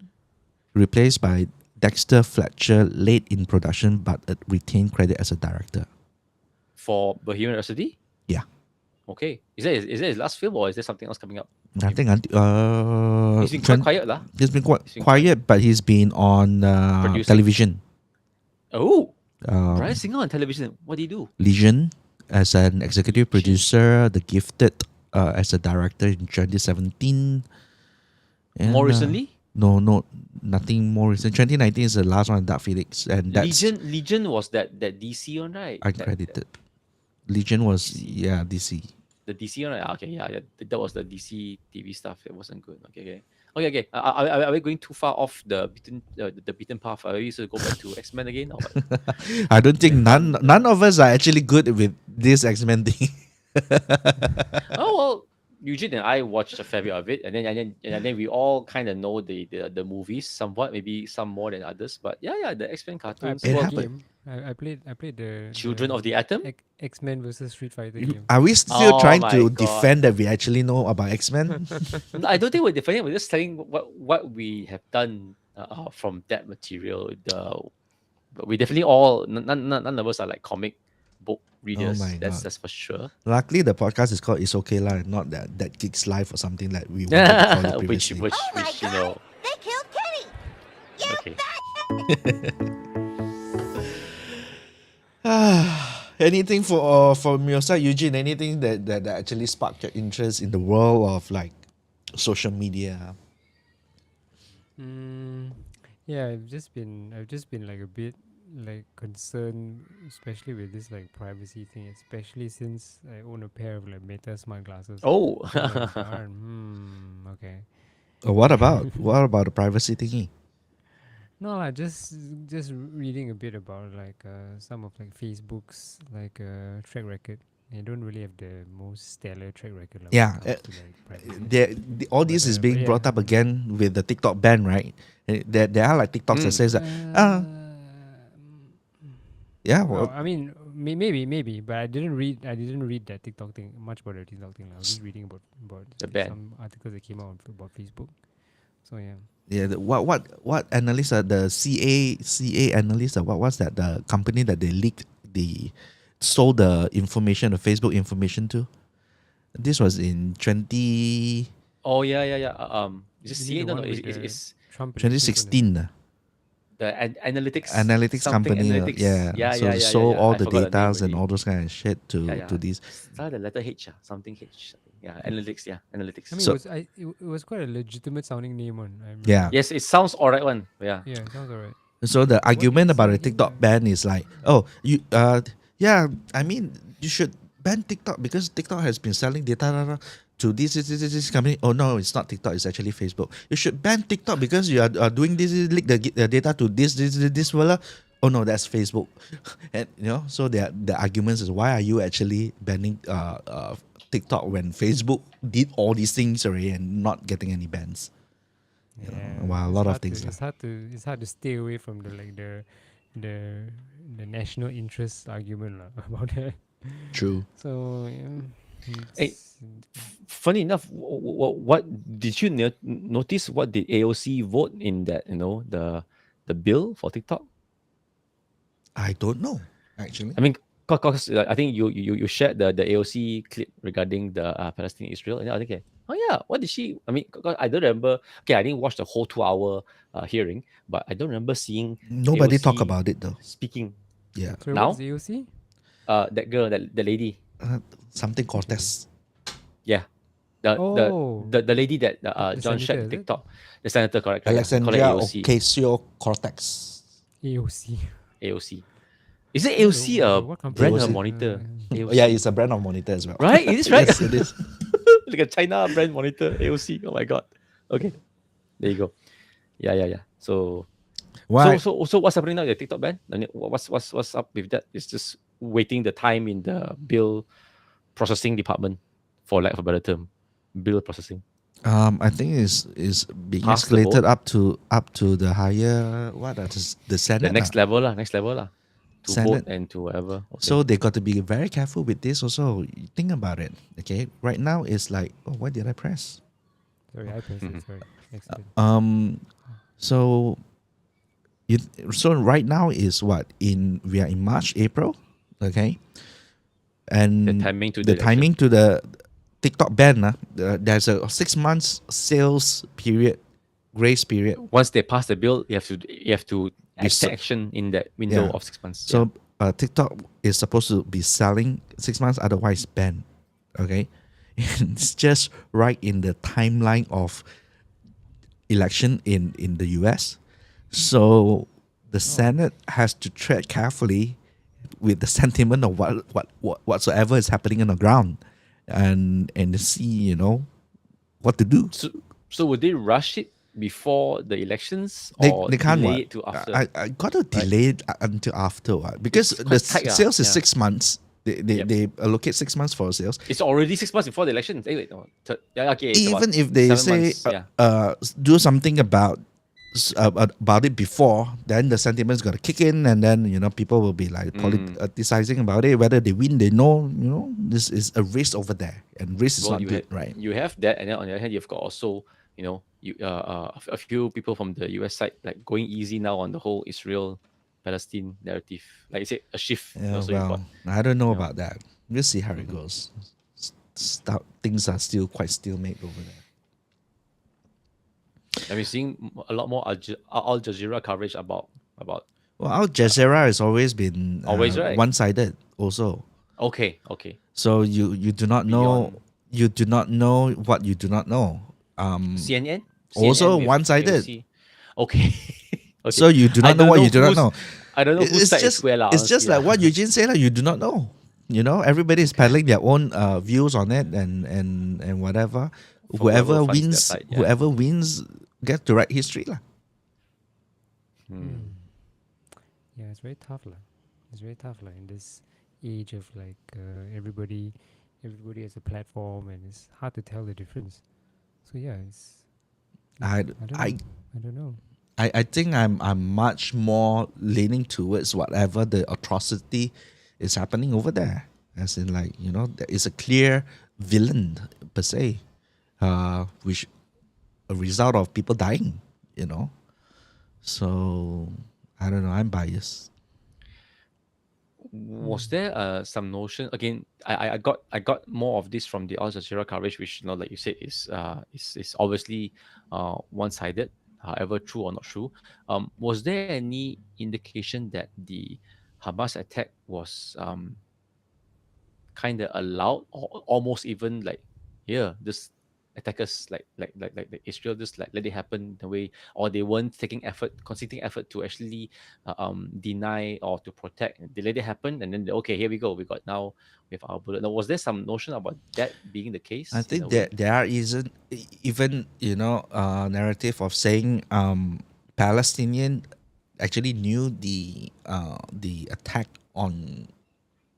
Replaced by Dexter Fletcher, late in production but retained credit as a director. For Bohemian Rhapsody. Yeah. Okay. Is that his last film or is there something else coming up? I think He's been quite quiet lah. He's been quite He's been quiet, but he's been on Producing. television. Oh, Um, Bryan Singer on television. What do you do? Legion as an executive producer, The Gifted as a director in 2017. And, More recently, No, nothing more recent. 2019 is the last one, Dark Phoenix, and that's Legion was that DC one, right? uncredited. Legion was DC. The DC one, right? Ah, okay, yeah, that was the DC TV stuff. It wasn't good. Okay. Are we going too far off the beaten path? Are we supposed to go back to X-Men again? Or what? I don't think none of us are actually good with this X-Men thing. Oh well, Eugene and I watched a fair bit of it, and then we all kind of know the movies somewhat, maybe some more than others. But yeah, the X-Men I cartoons. played the happened. game. I played the Children of the Atom. X-Men versus Street Fighter game. Are we still Oh trying my to God. defend that we actually know about X-Men? I don't think we're defending. We're just telling what we have done from that material. But we definitely all none of us are like comic book readers. my God. That's for sure. Luckily, the podcast is called "It's Okay Lah," and not that Geeks Life or something like we wanted to call it which previously. you know. They killed Kenny! Okay. Anything from your side, Eugene? Anything that actually sparked your interest in the world of like social media? Yeah, I've just been like a bit like concerned, especially with this like privacy thing, especially since I own a pair of like Meta smart glasses. Oh. I'm like, okay. What about the privacy thingy? No, lah, just reading a bit about like some of like Facebook's like track record. They don't really have the most stellar track record. Like, when Yeah, it comes to, like, privacy. All this is being yeah. brought up again with the TikTok ban, right? There are like TikToks that says that, yeah, Well, well, I mean, maybe, but I didn't read that TikTok thing much about the TikTok thing. I was just reading about The ban. some articles that came out about Facebook. So yeah. yeah. What analysts are the CA analysts? What was that? The company that they leaked sold the information, the Facebook information to. This was in 20, Oh yeah. Is it You CA? mean the No, one with the it's Trump administration 2016. analytics something company, analytics. so sold all I the forgot the name datas and already. all those kind of shit to these. Start the letter H, something H. Yeah, analytics. Yeah, analytics. I mean, So- it was quite a legitimate sounding name one. I remember. Yeah. Yes, it sounds alright one. Yeah. Yeah, it sounds alright. So the What did argument he about say a again? TikTok ban is like, oh, I mean, you should ban TikTok because TikTok has been selling data to this company. Oh no, it's not TikTok, it's actually Facebook. You should ban TikTok because you are doing this, leak the data to this fella. Oh no, that's Facebook. And so the arguments is, why are you actually banning TikTok when Facebook did all these things already and not getting any bans? Wow, a it's lot of hard things. to- it's hard to stay away from the national interest argument lah about that. True. So Hey, funny enough, what did you notice? What did AOC vote in that? The bill for TikTok. I don't know, actually. I mean, cause I think you shared the AOC clip regarding the Palestine Israel, and I think, oh yeah, what did she? I mean, 'cause I don't remember. Okay, I didn't watch the whole 2 hour hearing, but I don't remember seeing Nobody talk AOC about it though. speaking. Yeah. so now? what's AOC? That girl, the lady, Something Cortez. yeah, the Oh. the lady that The John senator, shared is on it? TikTok, the senator, correct? Call it Alexandria AOC. Ocasio Cortex. AOC. AOC. Is it AOC a What company? brand or AOC. monitor? AOC. Yeah, it's a brand of monitor as well. Right? It is, right? Yes, it is. Like a China brand monitor, AOC. Oh my god. Okay. There you go. Yeah. So Why? so what's happening now? The TikTok ban? I mean, what's up with that? It's just waiting the time in the bill processing department, for lack of a better term. Bill processing. I think is being Pass the escalated vote. up to the higher the Senate. The next level lah. To Senate. vote and to whatever. Okay. So they got to be very careful with this also. You think about it. Okay. Right now it's like, oh, why did I press? Sorry, I pressed it. Sorry. Accident. So right now is what, we are in March, April, okay, and The timing to the the timing to the TikTok ban. There's a 6 months sales period, grace period. once they pass the bill, you have to so- take action in that window Yeah. of 6 months. So TikTok is supposed to be selling 6 months, otherwise banned. Okay, it's just right in the timeline of election in the US. So the Senate has to tread carefully with the sentiment of whatsoever is happening on the ground, and see what to do. So would they rush it before the elections, They, or they can't delay what? it to after? I got to delay it until after what? Because It's the quite tight, sales is yeah. 6 months. They allocate 6 months for sales. It's already 6 months before the elections. Wait, no, yeah, okay. it's Even about if they 7 say months, do something about it before, then the sentiment's got to kick in, and then people will be like politicizing about it. Whether they win, they know this is a race over there, and race is well, not you good, have, right? You have that, and then on the other hand, you've got also a few people from the US side like going easy now on the whole Israel Palestine narrative. Like you said, a shift. Yeah, Also you've got. I don't know about that. We'll see how it goes. Things are still quite stalemate over there. I'm seeing a lot more Al Jazeera coverage about. Well, Al Jazeera has always been Always, right? one-sided also. Okay. So you do not know Beyond. you do not know what you do not know. CNN Also with one-sided. AOC. Okay. Okay. So you do I not know don't what you do not who's- know. I don't know whose It's side just is where lah. it's just honestly, like what Eugene said. You do not know. Everybody is peddling their own views on it and whatever. For Whoever whoever finds their wins, side, yeah. whoever wins, gets to write history lah. Yeah, it's very tough lah. It's very tough like in this age of like everybody has a platform, and it's hard to tell the difference. So yeah, it's I don't know. I think I'm much more leaning towards whatever the atrocity is happening over there. As in, like, there is a clear villain per se, which a result of people dying. So I don't know. I'm biased. Was there some notion again? I got more of this from the Al Jazeera coverage, which like you said is obviously one sided. however true or not true, was there any indication that the Hamas attack was kind of allowed, or almost even like, yeah, this attackers like Israel just like let it happen the way, or they weren't taking effort, concerted effort to actually deny or to protect. They let it happen, and then okay, here we go. We got now with our bullet. Now, was there some notion about that being the case? I in a think way? there isn't even narrative of saying Palestinian actually knew the attack on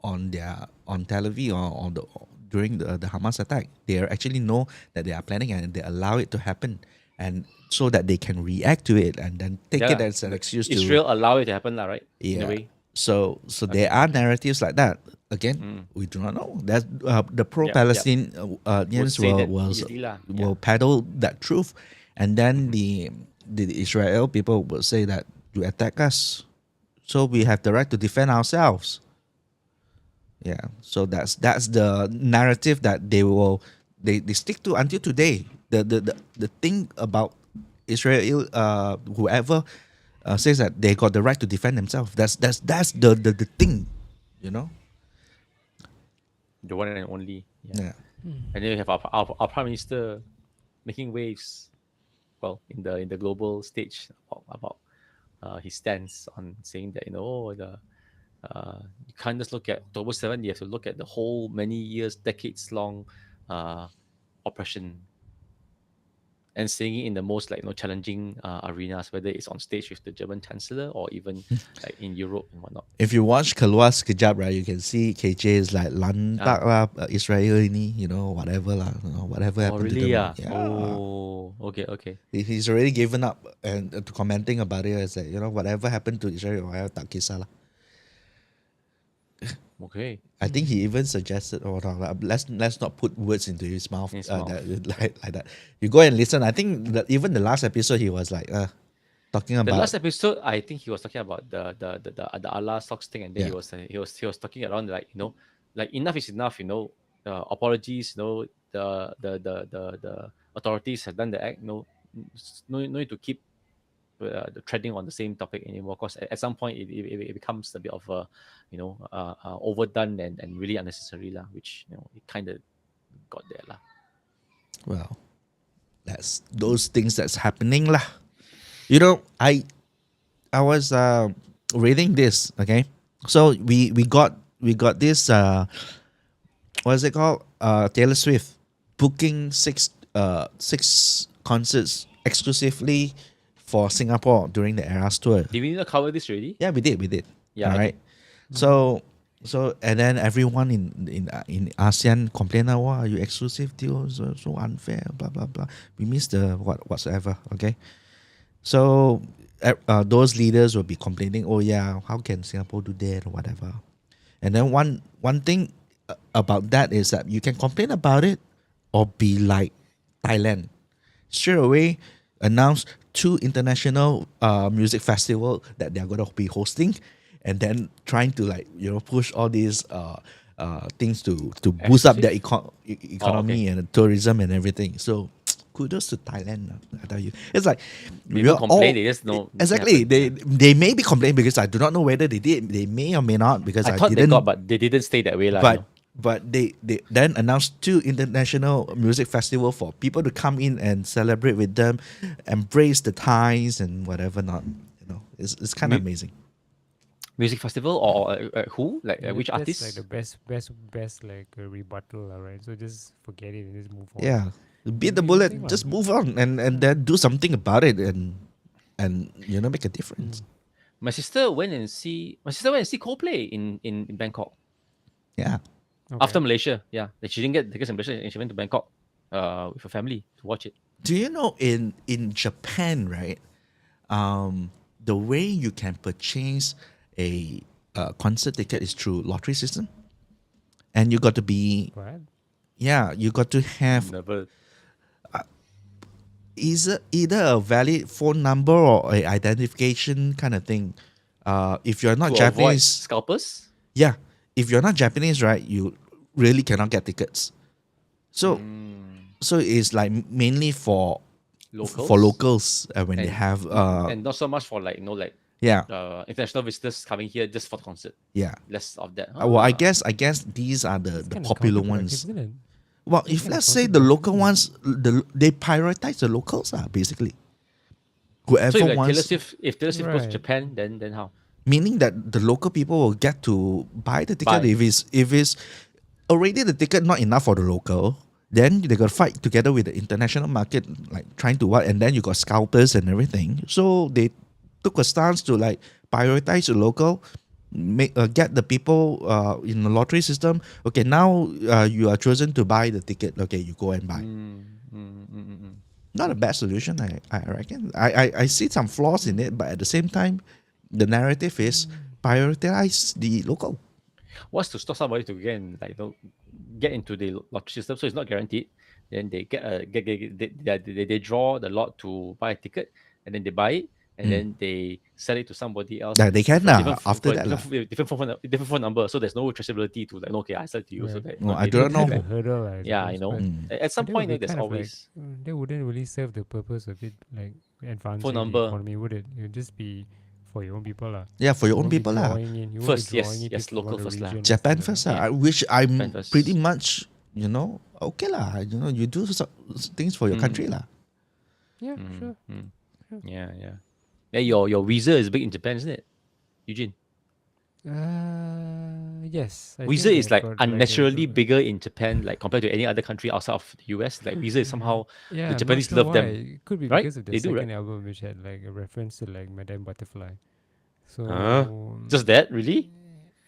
Tel Aviv or on the during the Hamas attack. They actually know that they are planning and they allow it to happen, and so that they can react to it and then take it Yeah, as an excuse to Israel allow it to happen, lah, right? In a yeah. way. So there are narratives like that. Again, we do not know. That the pro-Palestinians say that will easily lah. will peddle that truth, and then the Israel people will say that you attack us, so we have the right to defend ourselves. Yeah. So that's the narrative that they stick to until today. The thing about Israel, whoever says that they got the right to defend themselves. That's the thing, you know. The one and only. Yeah. Yeah. And then you have our prime minister making waves, well, in the global stage about his stance on saying that you can't just look at October 7th. You have to look at the whole many years, decades long oppression, and saying it in the most challenging arenas, whether it's on stage with the German Chancellor or even like in Europe and whatnot. If you watch Keluar Sekejap, right, you can see KJ is like lantak lah, Israel ini, whatever lah, whatever Oh, happened really? to them. Yeah. Oh, okay. He's already given up and to commenting about it. It's like, whatever happened to Israel, tak kisah lah. Okay. I think he even suggested, let's not put words into his mouth, like that. You go and listen. I think that even the last episode, he was like talking The about last episode, I think he was talking about the Allah socks thing, and then he was talking around like like enough is enough. Apologies. The authorities have done the act. No need to keep the treading on the same topic anymore. Because at some point it becomes a bit of a overdone and really unnecessary lah. Which it kind of got there lah. well, that's those things that's happening lah. I was reading this, okay? So we got this what is it called? Taylor Swift booking six concerts exclusively for Singapore during the Eras tour. Did we not cover this already? Yeah, we did. Yeah, All okay. right. So and then everyone in ASEAN complained, wow, you exclusive deals so unfair, blah blah blah. We missed the whatsoever. Okay. So those leaders will be complaining, oh yeah, how can Singapore do that or whatever. And then one thing about that is that you can complain about it or be like Thailand. Straight away announce 2 international music festival that they're going to be hosting, and then trying to push all these things to boost up their economy and tourism and everything. So kudos to Thailand, I tell you. It's like They don't complain, they just know. Exactly. They may be complaining because I do not know whether they did. They may or may not because I I thought didn't. they got, but they didn't stay that way lah. But they then announced 2 international music festival for people to come in and celebrate with them, embrace the ties and whatever not. It's kind of amazing. Music festival or who? Like which That's artist? like the best like rebuttal, right? So just forget it and just move on. Yeah, beat the bullet. Amazing, Just man. move on and then do something about it and make a difference. My sister went and see Coldplay in Bangkok Yeah. Okay. after Malaysia. Yeah, like she didn't get tickets in Malaysia, and she went to Bangkok with her family to watch it. Do you know in Japan, right? The way you can purchase a concert ticket is through lottery system, and you got to be What? you got to have Never. either a valid phone number or a identification kind of thing. If you're not To avoid Japanese, scalpers. yeah, if you're not Japanese, right, you really cannot get tickets. So it's like mainly for for locals when they and, have and not so much for like yeah, international visitors coming here just for the concert. yeah. Less of that. Well, I Ah. guess these are the It's kind of popular counterproductive, ones. isn't it? Well, It's if kinda let's say the local counterproductive. ones, they prioritize the locals, basically. Whoever So if like wants, Taylor Swift goes to Right. Japan, then how? meaning that the local people will get to buy the ticket. Buy. If it's already the ticket not enough for the local, then they got to fight together with the international market, like trying to what, and then you got scalpers and everything. So they took a stance to like prioritize the local, make get the people in the lottery system. Okay, now you are chosen to buy the ticket. Okay, you go and buy. Not a bad solution, I reckon. I see some flaws in it, but at the same time, the narrative is prioritize the local. What's to stop somebody to get into the lottery system? So it's not guaranteed. Then they they draw the lot to buy a ticket, and then they buy it, and then they sell it to somebody else. Yeah, they can with a different after with that. different phone number. So there's no traceability to like, okay, I sell to you. So Yeah. that No, I they don't don't know. have Kind of hurdle, I Yeah, I suppose, know. but- At some but that would point, be there's kind of always that wouldn't really serve the purpose of it, like advancing number. the economy, would it? It would just be for your own people, lah. Yeah, for your You own won't be people, lah. drawing in- you won't be First, yes, drawing in yes, people from local the first lah. region and Japan stuff like first, that. Yeah. which I'm Japan first. pretty much, okay lah. You do things for your country lah. Yeah, sure. Yeah, yeah. Yeah, your visa is big in Japan, isn't it, Eugene? Yes. I Visa think is I've like got, unnaturally bigger in Japan, like compared to any other country outside of the US. Like Visa is somehow Yeah, the Japanese not sure love why. them. It could be right? because of the They do, second right? album, which had like a reference to like Madame Butterfly. So Just that, really?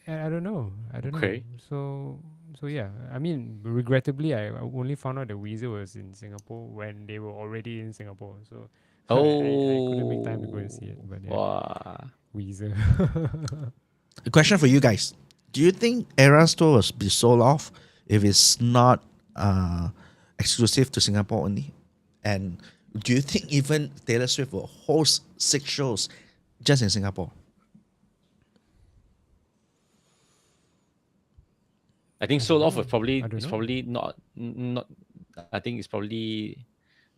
I don't know. I don't Okay. know. So yeah. I mean, regrettably, I only found out that Weezer was in Singapore when they were already in Singapore. So I couldn't make time to go and see it. But yeah, Wow. Weezer. A question for you guys: do you think Eras Tour will be sold off if it's not exclusive to Singapore only? And do you think even Taylor Swift will host 6 shows just in Singapore? I think sold off was I don't it's know. probably not. I think it's probably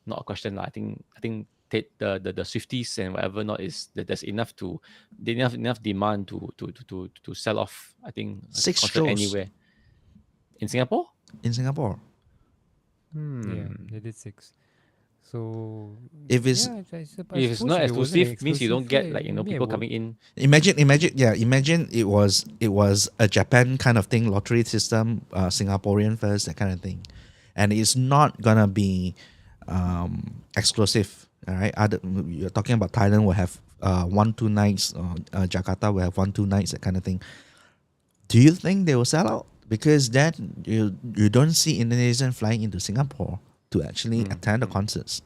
not a question lah. I think the Swifties and whatever not is that there's enough demand to sell off. I think a 6 concert shows anywhere in Singapore. in Singapore. Yeah, they did 6. So If it's yeah, I If it's not suppose it wasn't exclusive, means you don't get like maybe I people would. coming in. imagine it was a Japan kind of thing, lottery system, Singaporean first, that kind of thing, and it's not gonna be exclusive. All right, you're talking about Thailand will have 1-2 nights, Jakarta will have 1-2 nights, that kind of thing. Do you think they will sell out? Because then you don't see Indonesian flying into Singapore to actually attend the concerts.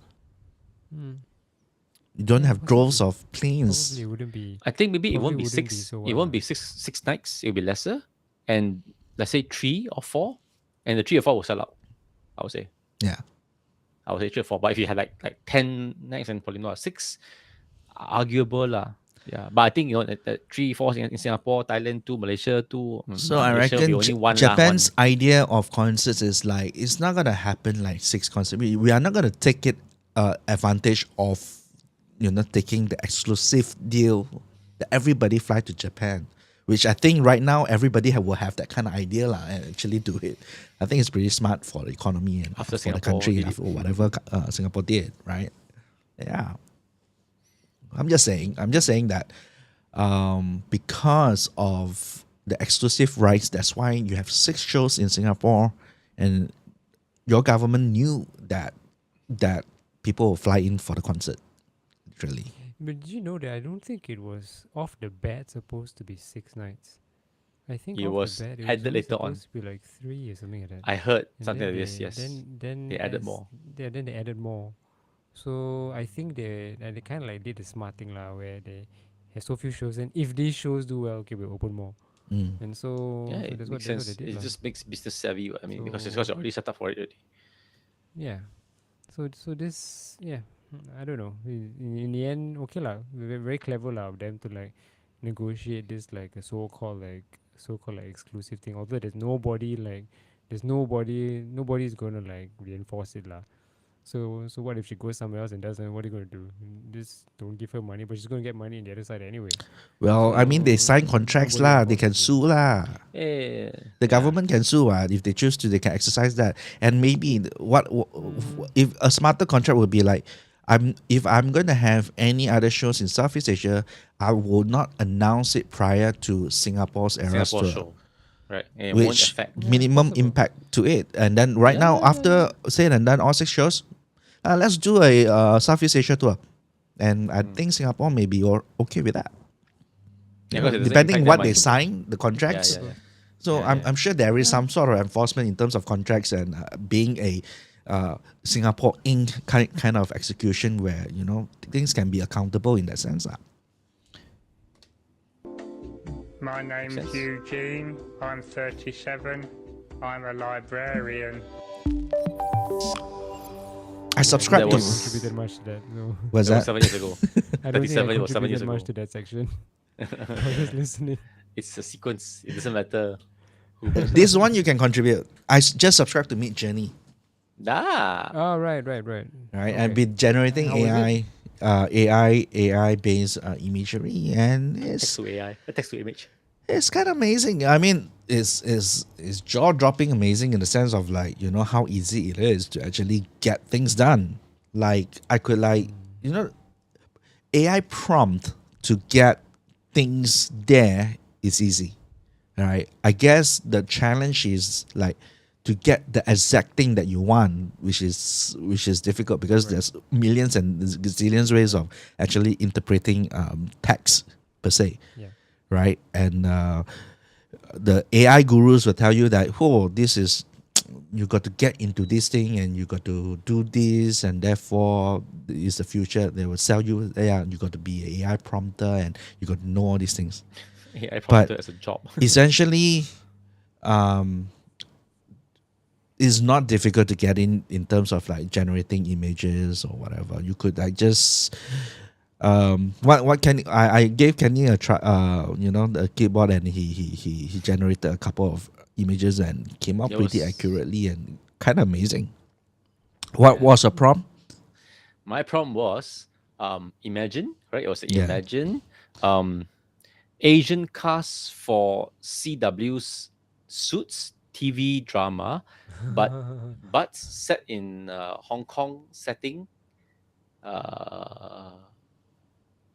You don't have droves of planes. Probably wouldn't be. I think maybe it won't Probably be wouldn't be 6. so It won't wild. be six nights. It'll be lesser, and let's say 3 or 4, and the 3 or 4 will sell out. I would say. Yeah. I would say 3 or 4. But if you had like 10 nights and probably not 6, arguable lah. Yeah, but I think that 3, 4 in Singapore, Thailand 2, Malaysia 2. So I Malaysia will reckon be only one lah, Japan's one. idea of concerts is like it's not gonna happen like 6 concerts. We are not gonna take it advantage of taking the exclusive deal that everybody fly to Japan, which I think right now everybody will have that kind of idea lah and actually do it. I think it's pretty smart for the economy and After for the Singapore country did and it. for whatever Singapore did, right? Yeah. I'm just saying that because of the exclusive rights, that's why you have 6 shows in Singapore, and your government knew that people will fly in for the concert, literally. But did you know that I don't think it was off the bat supposed to be 6 nights. I think It off was the bat added only later on. supposed to be like 3 or something like that. I heard And something then like this. they- Yes. Then They added as- more. Yeah, then they added more. So I think they kind of like did the smart thing lah, where they have so few shows, and if these shows do well, okay, we'll open more. Mm. And so, Yeah, so it that's makes what sense. they did. It lah. just makes business savvy. I mean, because So- you're already set up for it already. Yeah. So this, yeah, I don't know. In the end, okay lah. Very clever lah of them to like negotiate this like a so-called like exclusive thing. Although nobody's gonna like reinforce it lah. So what if she goes somewhere else and doesn't? What are you gonna do? Just don't give her money, but she's gonna get money on the other side anyway. Well, I mean, they So, sign not contracts really lah. They can responsible. sue lah. Yeah. The government can sue if they choose to. They can exercise that. And maybe if a smarter contract would be like, if I'm going to have any other shows in Southeast Asia, I will not announce it prior to Singapore's Eras Singapore Tour, show. Right. And it won't which affect. minimum possible. impact to it. And then right now, after said and done all 6 shows, let's do a Southeast Asia tour. And I think Singapore may be okay with that. Yeah, because it doesn't Depending impact what that they much. sign, the contracts. Yeah, yeah, yeah. So Yeah, I'm sure there is some sort of enforcement in terms of contracts and being a Singapore Inc. kind of execution where things can be accountable in that sense. My name's sense. Eugene. I'm 37. I'm a librarian. I subscribe That to. was- Contributed much to that. No, Was That was that? 7 years ago. I don't think I 37, it was 7 years contributed much ago. to that section. I was just listening. It's a sequence. It doesn't matter who goes. This one you can contribute. I just subscribed to Mid Journey, Ah. Oh, right. right? And Okay. be generating How was AI based imagery, and Text to AI. Text to image. it's kind of amazing. I mean, it's jaw dropping amazing in the sense of how easy it is to actually get things done. Like I could AI prompt to get things there is easy, right? I guess the challenge is to get the exact thing that you want, which is difficult because there's millions and gazillions ways of actually interpreting text per se. Yeah. Right? And the AI gurus will tell you that, this is, you got to get into this thing and you got to do this, and therefore is the future. They will sell you, you got to be an AI prompter and you got to know all these things. AI prompter as a job. Essentially, it's not difficult to get in terms of generating images or whatever. You could just what can I gave Kenny a try, the keyboard, and he generated a couple of images and came up It pretty was- accurately and kind of amazing. What was a prompt? My prompt was imagine, right? It was Yeah. imagine Asian cast for CW's Suits TV drama, but set in Hong Kong setting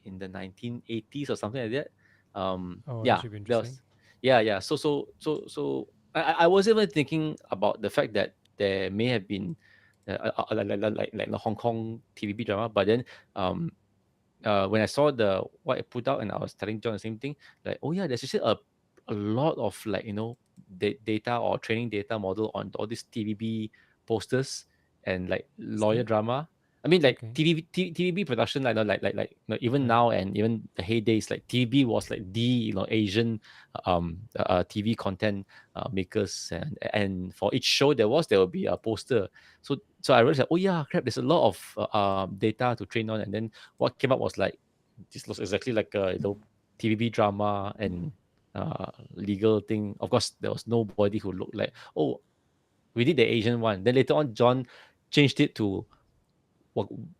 in the 1980s or something like that. Oh, that Yeah, should be that was, interesting. yeah. So I was even thinking about the fact that there may have been like the Hong Kong TVB drama, but then when I saw what it put out, and I was telling John the same thing, like, oh yeah, there's actually a lot of data or training data model on all these TVB posters and lawyer drama. I mean, Okay. TVB production, even now and even the heydays, TVB was the Asian TV content makers, and for each show there will be a poster. So I realized oh yeah, crap, there's a lot of data to train on, and then what came up was this looks exactly like a TVB drama and legal thing. Of course, there was nobody who looked like, oh, we did the Asian one. Then later on, John changed it to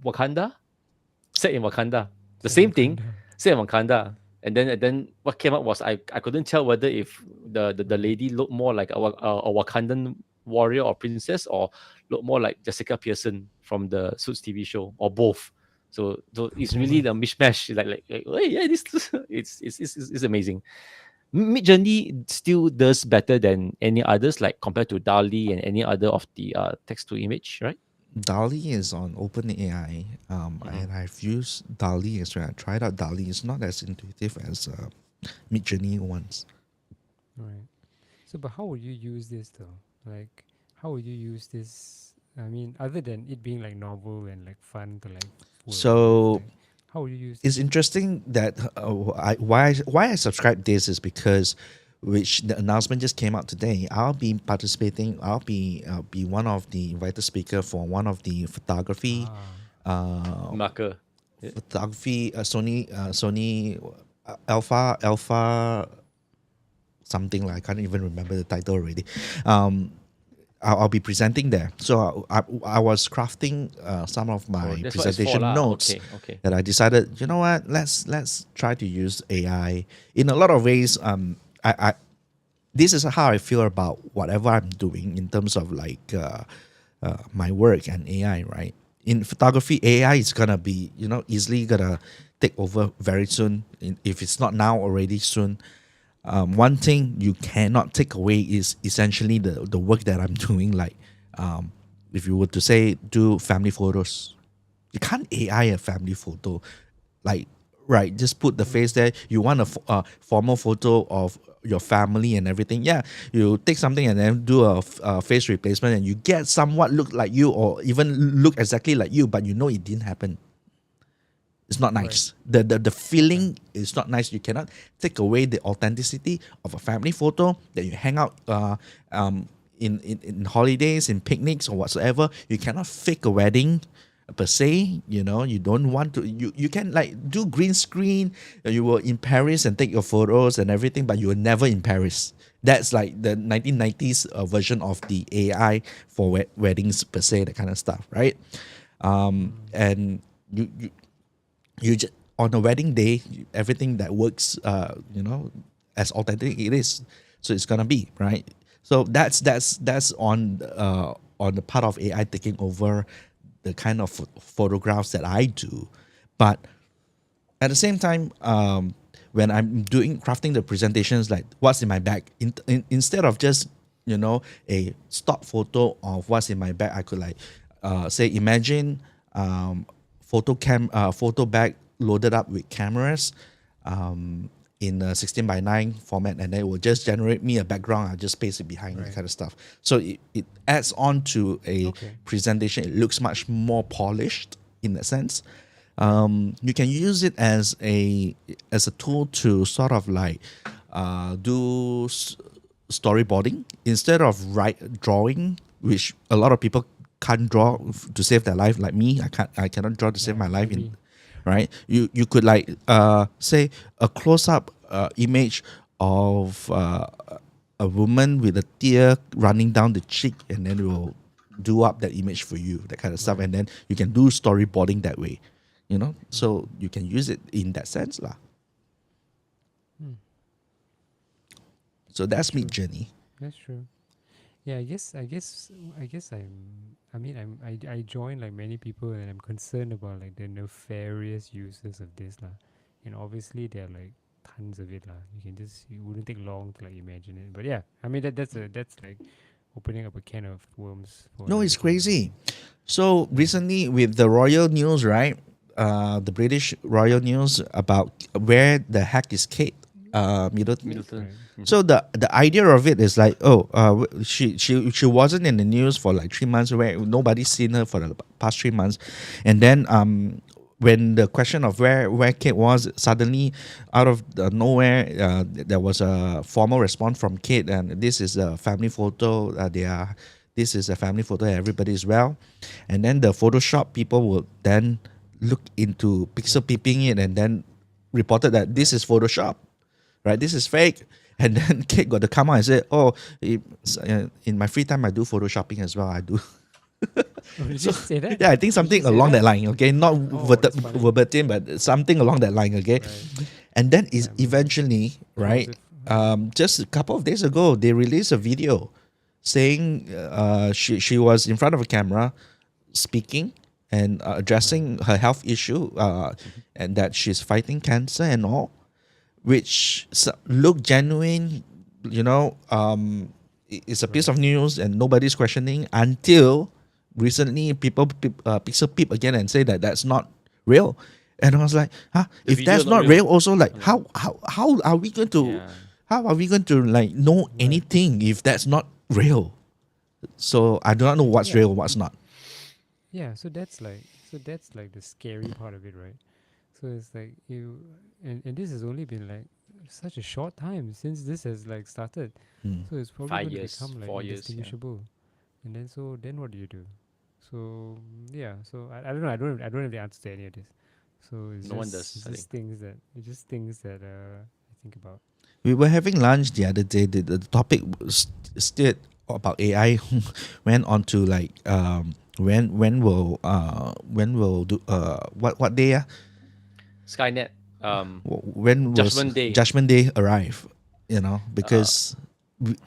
Wakanda, set in Wakanda. The same thing, set in Wakanda. And then what came up was I couldn't tell whether if the lady looked more like a Wakandan warrior or princess, or looked more like Jessica Pearson from the Suits TV show, or both. So it's really the mishmash. Oh, yeah, this it's amazing. Midjourney still does better than any others, compared to DALL-E and any other of the text to image, right? DALL-E is on OpenAI, and I've used DALL-E as well. I tried out DALL-E. It's not as intuitive as Midjourney ones. Right. So, but how would you use this though? Like, how would you use this? I mean, other than it being novel and fun to fool around So, with, how would you use It's this? interesting that why I subscribe this is because which the announcement just came out today. I'll be participating. I'll be one of the invited speaker for one of the photography Marker. Sony Alpha something, I can't even remember the title already. I'll be presenting there. So I was crafting some of my That's what it's for presentation lah. notes Okay. that I decided, you know what, let's try to use AI in a lot of ways. I this is how I feel about whatever I'm doing in terms of like my work and AI, right? In photography, AI is gonna be, easily gonna take over very soon. If it's not now, already soon. One thing you cannot take away is essentially the work that I'm doing. Like, if you were to say do family photos, you can't AI a family photo. Like, right, just put the face there. You want a formal photo of your family and everything. Yeah, you take something and then do a face replacement, and you get somewhat look like you, or even look exactly like you, but it didn't happen. It's not nice. The feeling is not nice. You cannot take away the authenticity of a family photo that you hang out in holidays, in picnics or whatsoever. You cannot fake a wedding per se. You don't want to. You can like do green screen. You were in Paris and take your photos and everything, but you were never in Paris. That's like the 1990s version of the AI for weddings per se, that kind of stuff, right? And you just, on a wedding day, everything that works, as authentic it is, so it's gonna be right. So that's on the part of AI taking over the kind of photographs that I do, but at the same time, when I'm crafting the presentations, like what's in my bag, instead of just a stock photo of what's in my bag, I could like say imagine photo bag loaded up with cameras in a 16:9 format, and then it will just generate me a background. I just paste it behind, that kind of stuff. So it adds on to a presentation. It looks much more polished in that sense. You can use it as a tool to sort of like do storyboarding instead of drawing, which a lot of people can't draw to save their life. Like me, I cannot draw to save my life. Right? You could like say a close up image of a woman with a tear running down the cheek, and then it will do up that image for you, that kind of stuff, and then you can do storyboarding that way. So you can use it in that sense lah. So that's me journey. That's true. Yeah, I guess I join like many people, and I'm concerned about like the nefarious uses of this lah. And obviously there are like tons of it lah. You wouldn't take long to like imagine it. But yeah, I mean that's like opening up a can of worms. No, it's crazy. So recently with the royal news, right? The British royal news about where the heck is Kate Middleton. Right. So the idea of it is like, she wasn't in the news for like 3 months, where nobody's seen her for the past 3 months, and then when the question of where Kate was, suddenly out of nowhere, there was a formal response from Kate, and this is a family photo. This is a family photo. Everybody is well, and then the Photoshop people will then look into pixel peeping it, and then reported that this is Photoshop, right? This is fake. And then Kate got to come out and say, in my free time I do photoshopping as well. I do. Did you say that? Yeah, I think something along that line, okay? Not that's funny. verbatim, but something along that line, okay? Right. And then is eventually, right, just a couple of days ago, they released a video saying she was in front of a camera speaking and addressing her health issue, and that she's fighting cancer and all, which look genuine. It's a piece of news and nobody's questioning, until recently people pixel peep again and say that that's not real. And I was like, if video that's not not real. real, also like how are we going to like know anything if that's not real? So I do not know what's real, what's not. Yeah, so that's like the scary part of it, right? So it's like and this has only been like such a short time since this has like started. So it's probably 5 going to years, become like 4 years, yeah. indistinguishable. And then what do you do? So so I don't know. I don't have the answer to any of this. So it's No one just, does, it's I just things that I think about. We were having lunch the other day. The topic steered about AI went on to like when will do what day Skynet. when will Judgment Day. Judgment Day arrive? You know, because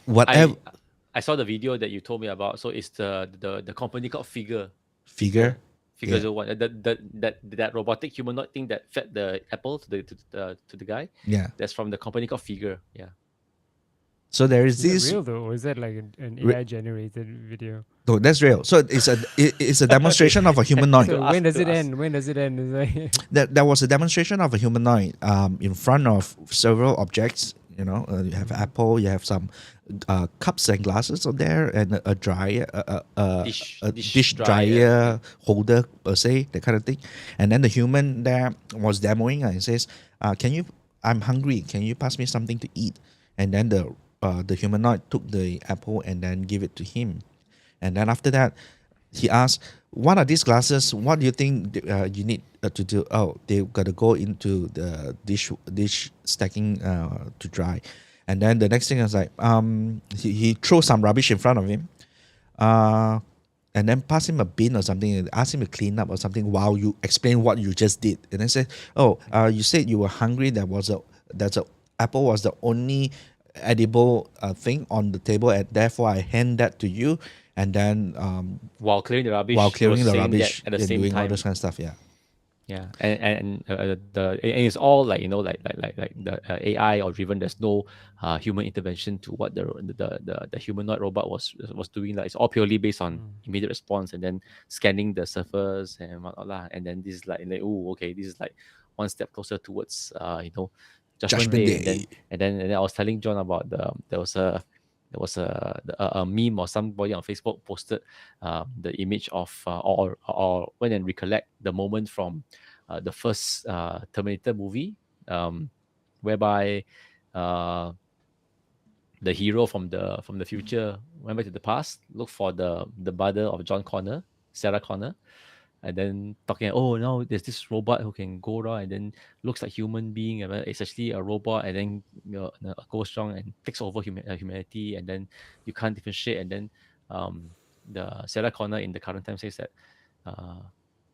whatever I saw the video that you told me about. So it's the company called Figure. figure. Figure Yeah. 01. That robotic humanoid thing that fed the apple to the guy. Yeah. That's from the company called Figure. Yeah. So there is Is this. that real though, or is that like an Re- AI generated video? No, that's real. So it's a demonstration of a humanoid. So ask- when does to it ask. end? When does it end? It's like There was a demonstration of a humanoid in front of several objects. You know, you have Apple, you have some cups and glasses on there, and a dryer, dish dryer holder per se, that kind of thing. And then the human there was demoing and says, "Can you? I'm hungry. Can you pass me something to eat?" And then the humanoid took the apple and then give it to him. And then after that, he asked, "What are these glasses? What do you think you need to do?" Oh, they got to go into the dish stacking to dry. And then the next thing is like, he threw some rubbish in front of him, and then pass him a bin or something, and ask him to clean up or something while you explain what you just did. And then say, "Oh, you said you were hungry. That's a apple was the only edible thing on the table, and therefore I hand that to you." And then While clearing the rubbish. while he clearing was the saying that rubbish at the and same doing all time. this kind of stuff, yeah. Yeah, and it's all like like the AI or driven. There's no human intervention to what the humanoid robot was doing. Like it's all purely based on immediate response and then scanning the surface and whatnot lah. And then this is like oh okay, this is like one step closer towards Judgment Day. And then I was telling John about there was a meme or somebody on Facebook posted the image of or went and recollect the moment from the first Terminator movie, whereby the hero from the future went back to the past, looked for the mother of John Connor, Sarah Connor, and then talking, oh no, there's this robot who can go around and then looks like human being, and it's actually a robot, and then goes strong and takes over humanity, and then you can't differentiate. And then the Sarah Connor in the current time says that,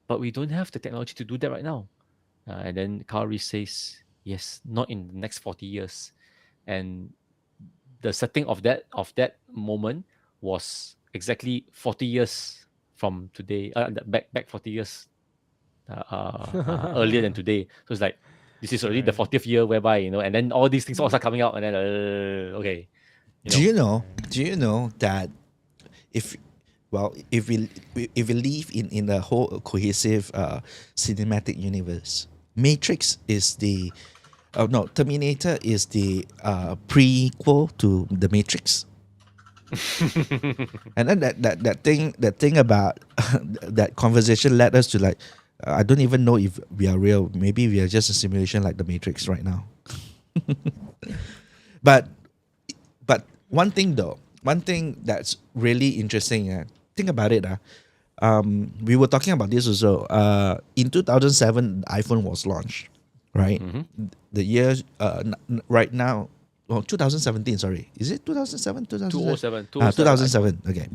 but we don't have the technology to do that right now. And then Carl Reese says, yes, not in the next 40 years. And the setting of that moment was exactly 40 years from today, back 40 years earlier than today. So it's like, this is already the 40th year whereby, and then all these things all start coming out, and then, okay. Do you know that if we live in a whole cohesive cinematic universe, Matrix is the Terminator is the prequel to the Matrix. And then that thing about that conversation led us to like, I don't even know if we are real. Maybe we are just a simulation like the Matrix right now. But one thing that's really interesting. Think about it. We were talking about this also. In 2007, the iPhone was launched, right? The year right now, 2017. Sorry, is it 2007? 2007. 2007. Okay,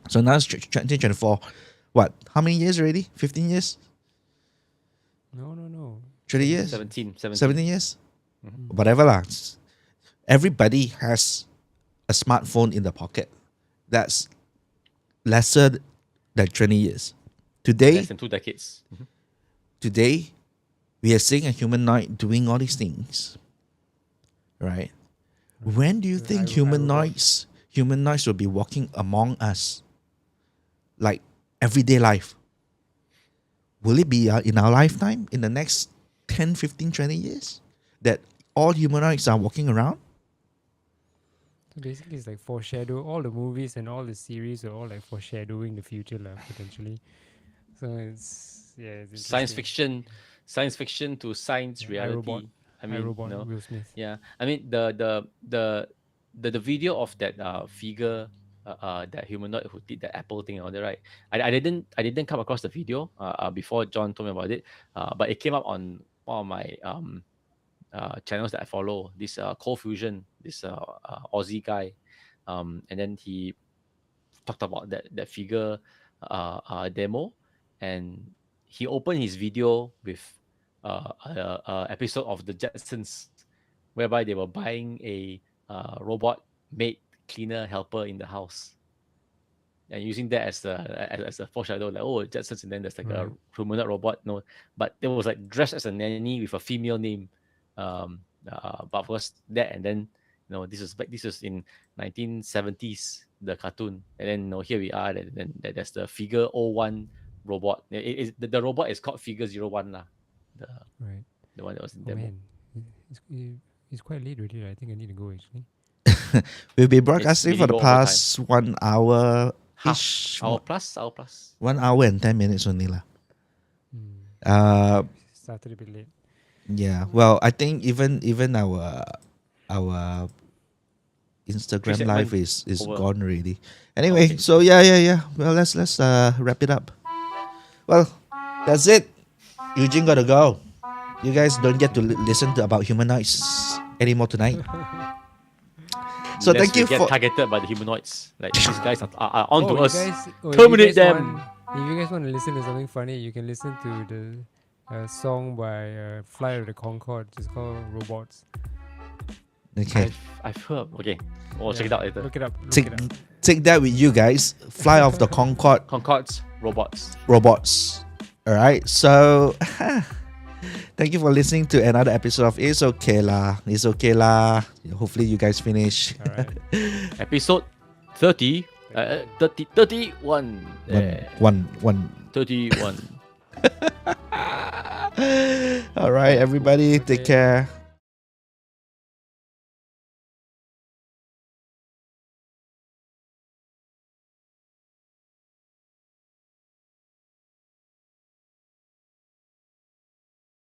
so now it's 2024. What? How many years already? 15 years? No. 20 years? 17. 17 years? Whatever lah. Everybody has a smartphone in the pocket. That's lesser than 20 years. Less than 2 decades. Today, we are seeing a humanoid doing all these things, right? When do you think humanoids will be walking among us, like everyday life? Will it be in our lifetime, in the next 10, 15, 20 years, that all humanoids are walking around? So basically, it's like foreshadow. All the movies and all the series are all like foreshadowing the future, potentially. So it's Science fiction to science reality. iRobot. I mean, iRobot, Will Smith. yeah. I mean, the video of that figure, that humanoid who did the Apple thing and all that, right? I didn't come across the video before John told me about it, but it came up on one of my channels that I follow. This Cold Fusion, this Aussie guy, and then he talked about that figure demo, and he opened his video with a episode of the Jetsons, whereby they were buying a robot maid cleaner helper in the house, and using that as a foreshadow, like, oh, Jetsons, and then there's like a humanoid robot. No, but it was like dressed as a nanny with a female name. But of course that, and then this is in 1970s, the cartoon, and then here we are, and then there's the Figure 01 robot. The robot is called Figure 01 lah. Right. The one that was in Oh demo. man, it's quite late already. I think I need to go actually. We'll be broadcasting for the really go over past 1 hour Half ish. hour plus. 1 hour and 10 minutes only lah. Started a bit late. Yeah. Well, I think even our Instagram Segment live is over. gone already. Anyway, Okay. so yeah. Well, let's wrap it up. Well, that's it. Eugene gotta go. You guys don't get to listen to about humanoids anymore tonight. So Lest thank you we get for targeted by the humanoids. Like, these guys are onto us. If you Terminate guys them. If you guys want to listen to something funny, you can listen to the song by Flight of the Concorde. It's called Robots. okay. I've heard. Okay, we'll check it out later. Look it up. Take that with you guys. Fly off the Concorde Concords, robots. robots. All right. So thank you for listening to another episode of It's Okay lah. It's okay lah. Hopefully you guys finish. All right. Episode 30. 31. Yeah, One. 31. All right, everybody. Take care.